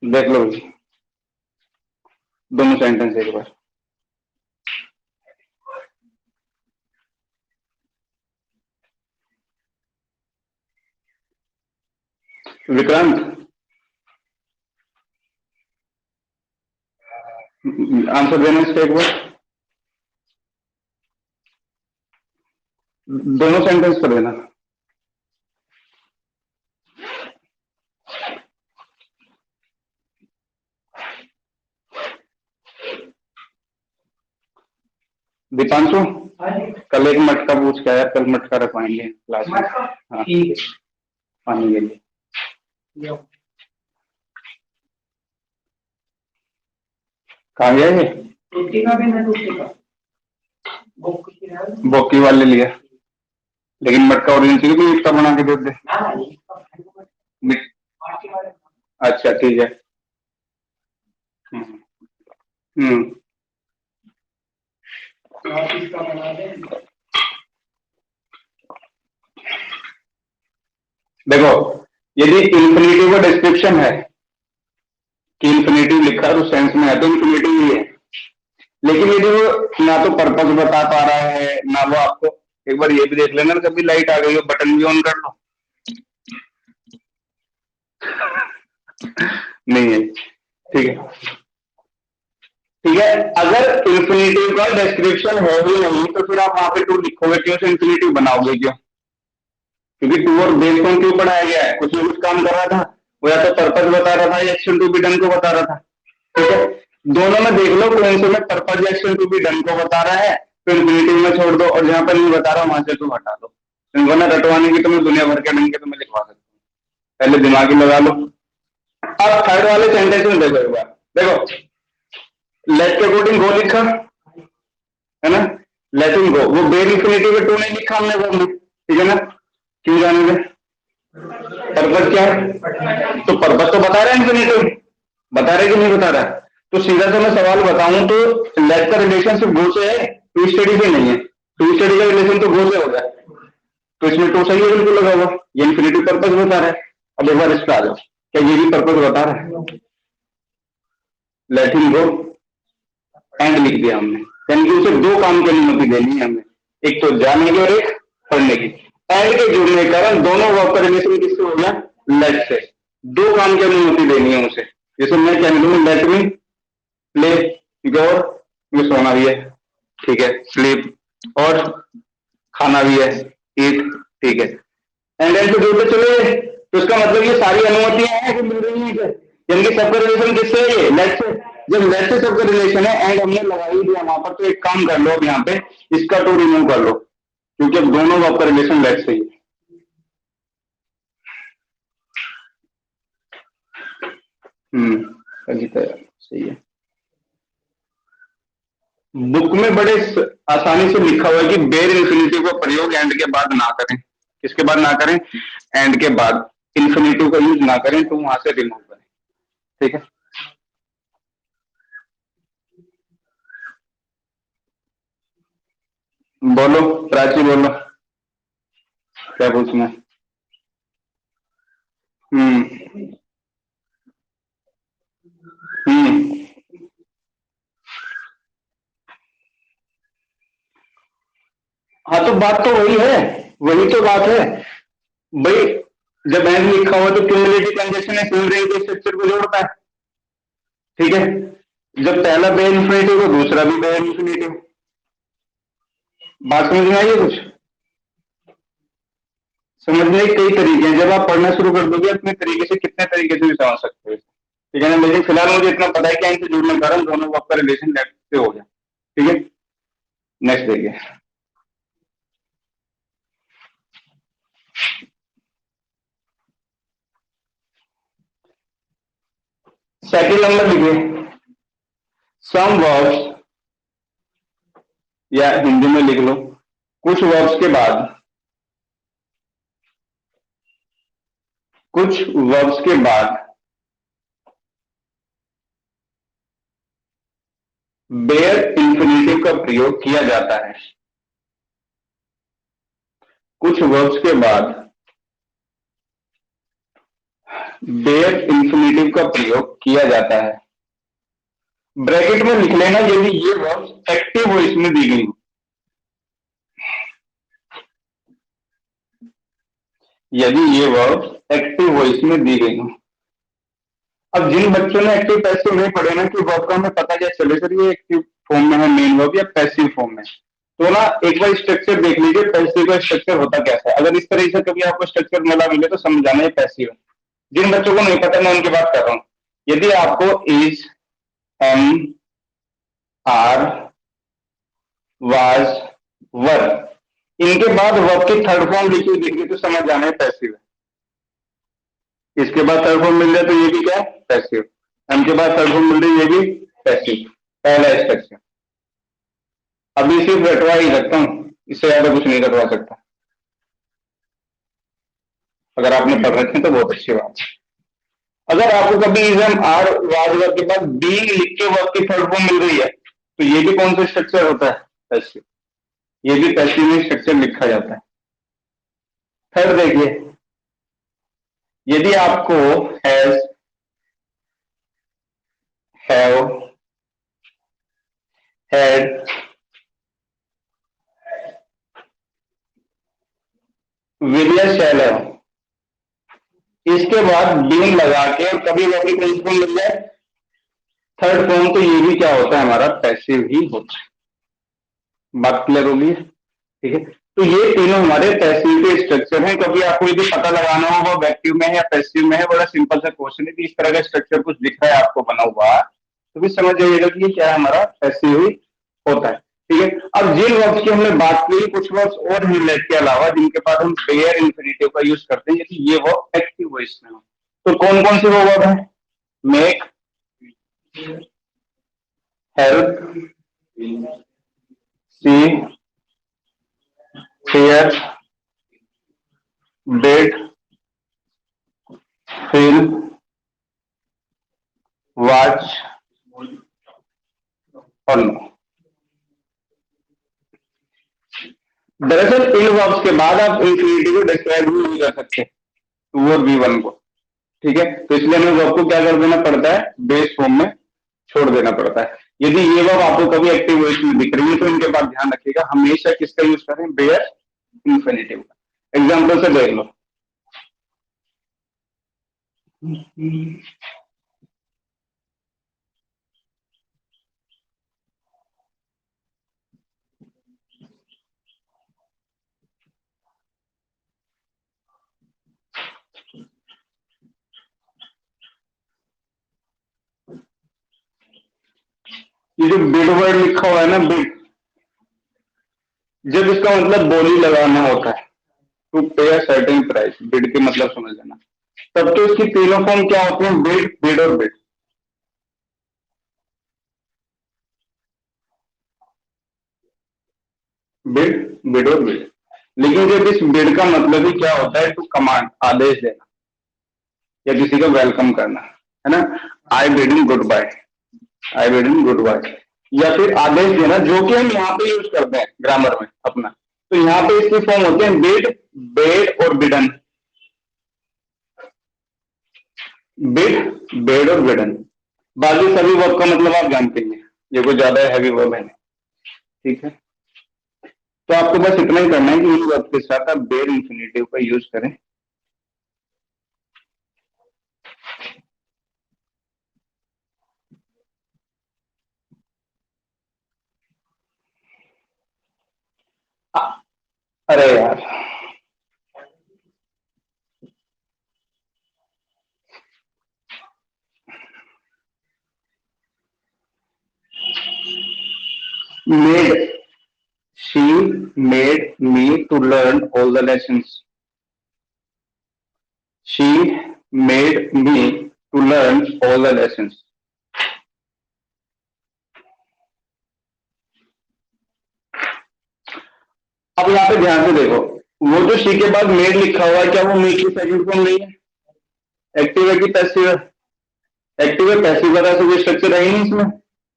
देख लो जी दोनों सेंटेंस एक बार। विक्रांत आंसर देना इसका एक बार, दोनों सेंटेंस कर देना। दीपांशु कल एक मटका पूछ के आया, कल मटका रखवाएंगे क्लास में। हाँ पानी के लिए कहाँ गया ये, बोकी वाले लिया, लेकिन मटका ओरिजिनल चाहिए कोई इतना बना के दे दे। अच्छा ठीक है। हम्म देखो यदि इंफिनिटिव का डिस्क्रिप्शन है कि इंफिनिटिव लिखा है तो सेंस में है तो इंफिनिटिव ही है, लेकिन यदि वो ना तो पर्पस बता पा रहा है ना वो आपको, एक बार ये भी देख लेना, कभी लाइट आ गई हो बटन भी ऑन कर लो। नहीं है, ठीक है ठीक है। अगर इंफिनिटिव का डिस्क्रिप्शन है ही नहीं तो फिर आप वहां पे टू लिखोगे क्यों, से इंफिनिटिव बनाओगे क्यों, क्योंकि टू और बेस ऑन क्यों पढ़ाया गया है, कुछ ना कुछ काम कर रहा था वो, या तो पर्पस बता रहा था या एक्शन टू बी डन को बता रहा था, ठीक है। दोनों में देख लो कौन से में पर्पस या एक्शन टू बी डन को बता रहा है तो इंफिनिटिव में छोड़ दो, और जहां पर नहीं बता रहा वहां से तो हटा दो। इनको ना रटवाने की तो मैं दुनिया भर के ढंग के तो मैं लिखवा सकता हूँ, पहले दिमाग ही लगा लो। अब थर्ड वाले सेंटेंस में देखो एक बार, देखो लेट के अकॉर्डिंग गो लिखा है ना, लेटिंग गो, वो बेर इंफिनिटिव में टू नहीं लिखा हमने वर्ब में, ठीक है ना, क्यों जानेंगे, पर्पस क्या है, तो पर्पस तो बता रहा है इंफिनिटिव, बता रहे कि नहीं बता रहा, तो सीधा सा मैं सवाल बताऊं तो लेट का रिलेशन सिर्फ गो से है, टू स्टडी से नहीं है, टू स्टडी का रिलेशन तो गो से होगा, तो इसमें टू सही है बिल्कुल लगा हुआ, ये इंफिनिटिव पर्पस बता रहा है। अब एक बार इस पर आ जाओ, क्या ये भी पर्पस बता रहा है, लेट हिम गो एंड लिख दिया हमने, यानी कि उसे दो काम की अनुमति देनी है हमें, एक तो जाने की और एक पढ़ने की। एंड के जुड़ने के कारण दोनों वर्ब का रिलेशन किससे हो गया, लेट से, दो काम की अनुमति देनी है उसे। जैसे मैं कह दूं लेट मी प्ले, और ये सोना भी है, ठीक है, स्लीप और खाना भी है, ईट, ठीक है, एंड एंड से जोड़ते चले, तो इसका मतलब ये सारी अनुमतियां हैं कि मिल रही हैं, यानी कि सबका रिलेशन किससे है, ये लेट से। जब लेट से सबका रिलेशन है एंड हमने लगा ही दिया वहां पर, तो एक काम कर लो अब यहाँ पे इसका टू रिमूव कर लो, क्योंकि अब दोनों आपका रिलेशन लेट से ही है। सही है। बुक में बड़े आसानी से लिखा हुआ है कि बेर इंफिनिटिव का प्रयोग एंड के बाद ना करें, किसके बाद ना करें, एंड के बाद इंफिनिटिव का यूज ना करें, तो वहां से रिमूव करें, ठीक है। बोलो प्राची बोलो, क्या पूछना है। हम्म हम्म हाँ तो बात तो वही है, वही तो बात है भाई, जब एंड लिखा हुआ तो क्यूमुलेटिव कंजक्शन है, सेम रिंग के स्ट्रक्चर को जोड़ता है, ठीक है। जब पहला बे इंफिनिटिव तो दूसरा भी बे इंफिनिटिव, बात समझ में आई है कुछ, समझने के कई तरीके हैं, जब आप पढ़ना शुरू कर दोगे अपने तरीके से कितने तरीके से भी समझ सकते हो, ठीक है ना। लेकिन फिलहाल मुझे इतना पता है कि इनसे जुड़ने के कारण दोनों आपका रिलेशन नेट से हो गया, ठीक है। नेक्स्ट देखिए, सेकंड नंबर लिखिए, सम वर्ब्स, या हिंदी में लिख लो, कुछ वर्ब्स के बाद, कुछ वर्ब्स के बाद बेयर इंफिनिटिव का प्रयोग किया जाता है। कुछ वर्ब्स के बाद बेयर इंफिनिटिव का प्रयोग किया जाता है। ब्रैकेट में लिख लेना यदि ये वर्ब्स एक्टिव वॉइस में दी गई, यदि ये वर्ब्स एक्टिव वॉइस में दी गई हो। अब जिन बच्चों ने एक्टिव पैसिव नहीं पढ़े ना कि वर्ब का हमें पता क्या चले सर ये एक्टिव फॉर्म में है मेन वर्ब या पैसिव फॉर्म में, तो ना एक बार स्ट्रक्चर देख लीजिए पैसिव का स्ट्रक्चर होता कैसा है। अगर इस तरह से कभी आपको स्ट्रक्चर मिले तो समझ जाना ये पैसिव है। जिन बच्चों को नहीं पता मैं उनकी बात कर रहा हूँ। यदि आपको इज, एम, आर, वाज, वर, इनके बाद वर्ब की थर्ड फॉर्म लिखी हुई दिख रही तो समझ जाना है पैसिव है। इसके बाद थर्ड फॉर्म मिल जाए तो ये भी क्या है पैसिव। एम के बाद थर्ड फॉर्म मिल रही है ये भी पैसिव। पहला स्ट्रक्चर अभी सिर्फ रटवा ही सकता हूँ, इससे ज्यादा कुछ नहीं रटवा सकता। अगर आपने पढ़ रखे तो बहुत अच्छी बात है। अगर आपको कभी इजम, आर, वाज, वर के बाद बी लिख के वर्ब की थर्ड फॉर्म मिल रही है तो ये भी कौन सा स्ट्रक्चर होता है पैसिव। ये भी पैसिव में स्ट्रक्चर लिखा जाता है। थर्ड देखिए, यदि आपको हैज, हैव, हैड, विल या शैल है, इसके बाद बीन लगा के और कभी वर्ब की कौन फॉर्म मिल जाए थर्ड फॉर्म, तो ये भी क्या होता है हमारा पैसिव ही होता है। बात क्लियर होगी, ठीक है। तो ये तीनों हमारे पैसिव के स्ट्रक्चर हैं। कभी आपको यदि पता लगाना हो वो एक्टिव में है या पैसिव में है, बड़ा सिंपल सा क्वेश्चन है कि इस तरह का स्ट्रक्चर कुछ दिख रहा है आपको बना हुआ तो भी समझ जाइएगा कि ये क्या है हमारा पैसिव ही होता है, ठीक है। अब जिन वर्ब्स की हमने बात की कुछ वर्ब्स और हैं लेट के अलावा जिनके बाद हम बेयर इंफिनिटिव का यूज करते हैं यदि ये वर्ब एक्टिव वॉइस में हो, तो कौन कौन से वो वर्ब है, मेक, हेल्प, सी, हेयर, डेट, फील, वॉच और नो। दरअसल इन वर्ब्स के बाद आप इंफिनिटी को डिस्क्राइब भी नहीं कर सकते टू और बी वन को, ठीक है। तो इसलिए हमें वर्ब को क्या कर देना पड़ता है बेस फॉर्म में छोड़ देना पड़ता है। यदि ये वर्ब आपको कभी एक्टिव वॉइस में दिख रही है तो इनके बाद ध्यान रखिएगा हमेशा किसका यूज करें बेयर इंफिनिटिव का। एग्जाम्पल से देख लो, ये जो बिड वर्ड लिखा हुआ है ना बिड, जब इसका मतलब बोली लगाना होता है टू पे अ सर्टेन प्राइस, बिड के मतलब समझ लेना, तब तो इसकी तीनों फॉर्म क्या होती है बिड, बिड और बिड। बिड, बिड और बिड। लेकिन जब इस बिड का मतलब ही क्या होता है टू कमांड, आदेश देना या किसी का वेलकम करना, है ना। I bid in goodbye, I bid in goodbye, या फिर आदेश देना जो कि हम यहाँ पे यूज करते हैं ग्रामर में अपना। तो यहाँ पे इसकी फॉर्म होते हैं बिड, बेड और बिडन। बिड, बेड और बिडन। बाकी सभी वर्ब का मतलब आप जानते हैं, ये कोई ज्यादा हैवी वर्ब है नहीं, ठीक है। तो आपको बस इतना ही करना है कि इन वर्ब के साथ आप बेड इंफिनिटिव का यूज करें। अरे यार made me to learn all the lessons. She made me to learn all the lessons. अब यहाँ पे ध्यान से देखो, वो जो शी के बाद मेड लिखा हुआ है, क्या वो मेड की सेकंड फॉर्म नहीं है? एक्टिव है कि पैसिव है? एक्टिव है। पैसिव का तो कोई स्ट्रक्चर है ही नहीं इसमें,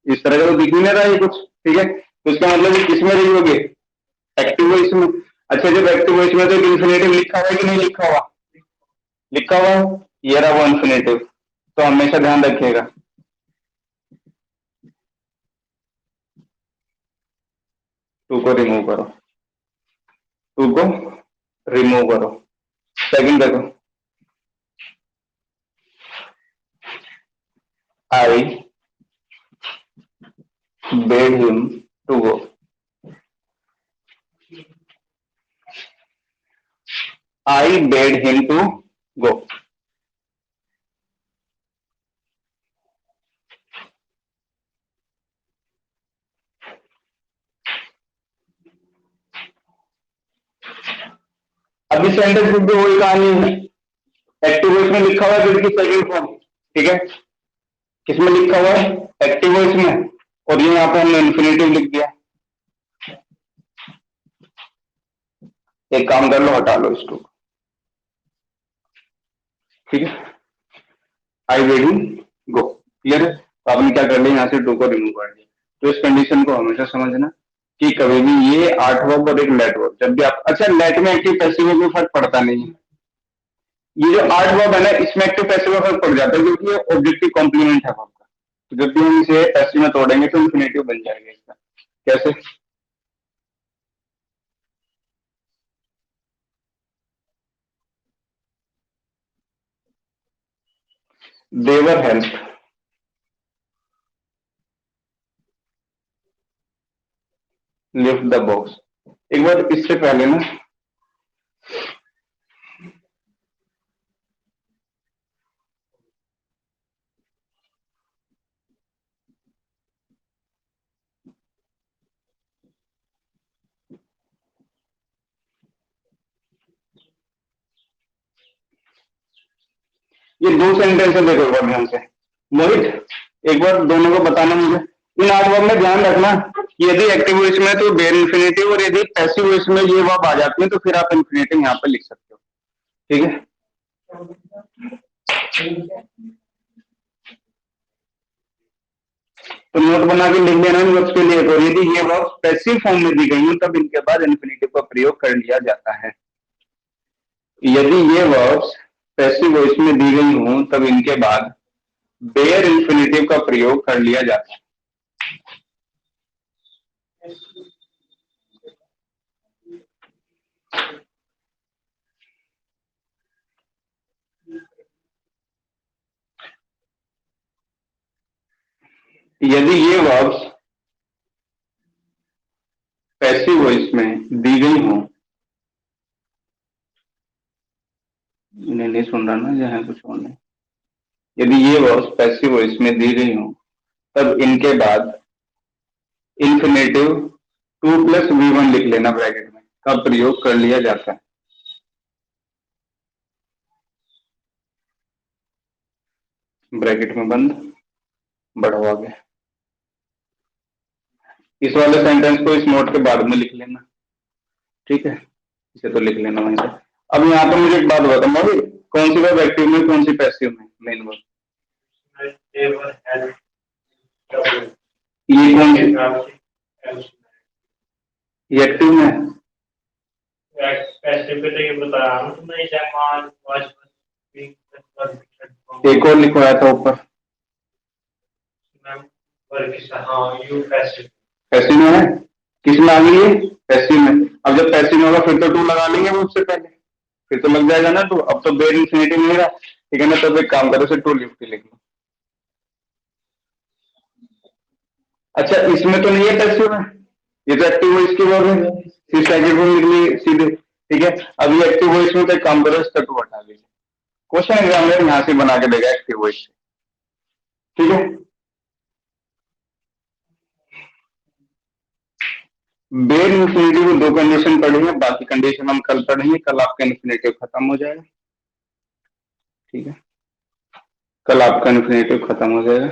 इस तरह का तो दिख ही नहीं रहा है कुछ। ठीक है, तो इसका मतलब ये किसमें रही होगी? एक्टिव वॉइस में। अच्छा, जब एक्टिव वॉइस में तो इन्फिनेटिव लिखा हुआ है कि नहीं लिखा हुआ? लिखा हुआ है, ये रहा वो इन्फिनेटिव। तो हमेशा ध्यान रखिएगा, टू को रिमूव करो, टू को रिमूव करो। सेकंड देखो, I bade him to go. I bade him to go. अभी सेंटेंस भी वही कहानी है, एक्टिव वॉइस में लिखा हुआ है फिर की सेकंड फॉर्म। ठीक है, किसमें लिखा हुआ है? एक्टिव वॉइस में, और ये यहाँ पे हमने इन्फिनेटिव लिख दिया। एक काम कर लो, हटा लो इसको। ठीक है, आई वेडिंग गो, क्लियर है? तो आपने क्या कर लिया, यहाँ से टू को रिमूव कर दिया। तो इस कंडीशन को हमेशा समझना कि कभी भी ये आठ वर्ब और एक लेट वर्ब, जब भी आप, अच्छा लेट में एक्टिव पैसिव में कोई फर्क पड़ता नहीं है। ये जो आठ वर्ब है ना, इसमें एक्टिव पैसिव में फर्क पड़ जाता है, क्योंकि ये ऑब्जेक्टिव कॉम्प्लीमेंट है वर्ब का। तो जब भी हम इसे पैसिव में तोड़ेंगे तो इन्फिनेटिव बन जाएगा इसका। कैसे? देवर हेल्प, लिफ्ट द बॉक्स। एक बार इससे पहले ना, ये दो सेंटेंस है, देखो एक बार ध्यान से। मोहित, एक बार दोनों को बताना मुझे। इन आठ वर्ब में ध्यान रखना कि यदि एक्टिव वॉइस में तो बेयर इन्फिनेटिव, और यदि पैसिव वॉइस में ये वर्ब आ जाती है तो फिर आप इन्फिनेटिव यहाँ पे लिख सकते हो। ठीक है, तो नोट बना के लिख देना इन वर्ब्स के लिए। तो यदि ये वर्ब्स पैसिव फॉर्म में दी गई हो तब इनके बाद इन्फिनेटिव का प्रयोग कर लिया जाता है। यदि ये वर्ब्स पैसिव वॉइस में दी गई हो तब इनके बाद बेयर इन्फिनेटिव का प्रयोग कर लिया जाता है। यदि ये वर्ब्स पैसिव वॉइस में दी गई हो, इन्हें नहीं सुन रहा ना, जहां कुछ और नहीं। यदि ये वर्ब्स पैसिव वॉइस में दी गई हो तब इनके बाद इन्फिनेटिव टू प्लस V1 लिख लेना ब्रैकेट में, का प्रयोग कर लिया जाता है। ब्रैकेट में बंद, बढ़ो आगे। इस वाले सेंटेंस को इस नोट के बाद में लिख लेना। ठीक है, इसे तो लिख लेना वहीं पे। अब यहाँ पे मुझे एक बात बता, मोहित कौन सी वर्ब एक्टिव में, कौन सी पैसिव में? मेन वर्ब ये कौन सी? ये एक्टिव में, एक और लिखवाया था ऊपर, पैसिव में है। किस में आ गई है? पैसिव में। अब जब पैसिव में होगा फिर तो टू लगा लेंगे वो उससे पहले, फिर तो लग जाएगा ना टू। अब तो बेयर इन्फिनेटिव नहीं रहा, ठीक है ना? तब एक काम करो, टू लिफ्ट लिख लो। अच्छा, इसमें तो नहीं है पैसिव में, ये तो एक्टिव वॉइस की वर्ब है, फिर सेकंड वर्ब लिख ली सीधे। ठीक है, अब ये एक्टिव वॉइस में तो एक काम करो, इसका टू हटा लीजिए। क्वेश्चन एग्जामिनर यहाँ से बना के देगा एक्टिव वॉइस से। ठीक है, बेर इन्फिनिटिव में 2 कंडीशन पढ़ी है, बाकी कंडीशन हम कल पढ़ेंगे। कल आपका इन्फिनिटिव खत्म हो जाएगा, ठीक है। कल आपका इन्फिनिटिव खत्म हो जाएगा,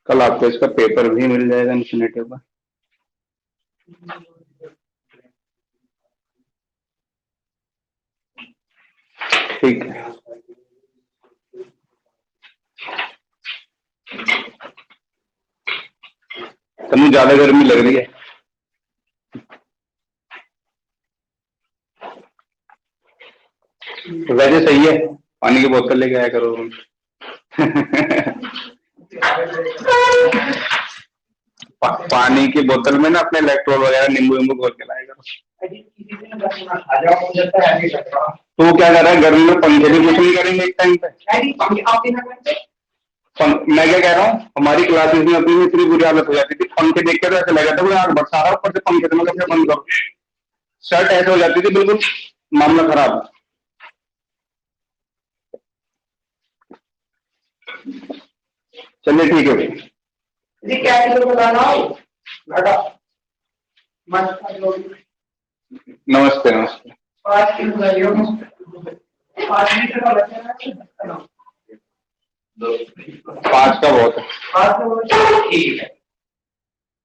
कल आपको इसका पेपर भी मिल जाएगा इन्फिनिटिव का। ठीक है, तनु ज्यादा गर्मी लग रही है। तो वैसे सही है, पानी की बोतल लेके आया करो। पानी की बोतल में ना अपने इलेक्ट्रोल वगैरह नींबू वींबू घोल के लाया करो। तो क्या कर रहा है, गर्मी में पंखे भी कुछ नहीं करेंगे एक टाइम पे। मैं क्या कह रहा हूँ, हमारी क्लासेस में अपनी इतनी बुरी हालत हो जाती थी, पंखे देख के तो ऐसा लगा था कोई आग बरसा रहा, ऊपर से पंखे से मतलब बंद करो, शर्ट ऐसे हो जाती थी, बिल्कुल मामला खराब। चलिए ठीक है भाई, क्या किलो बताना हो। नमस्ते नमस्ते। 5 किलो 5 लीटर का बचा है, 5 का बहुत है। ठीक है।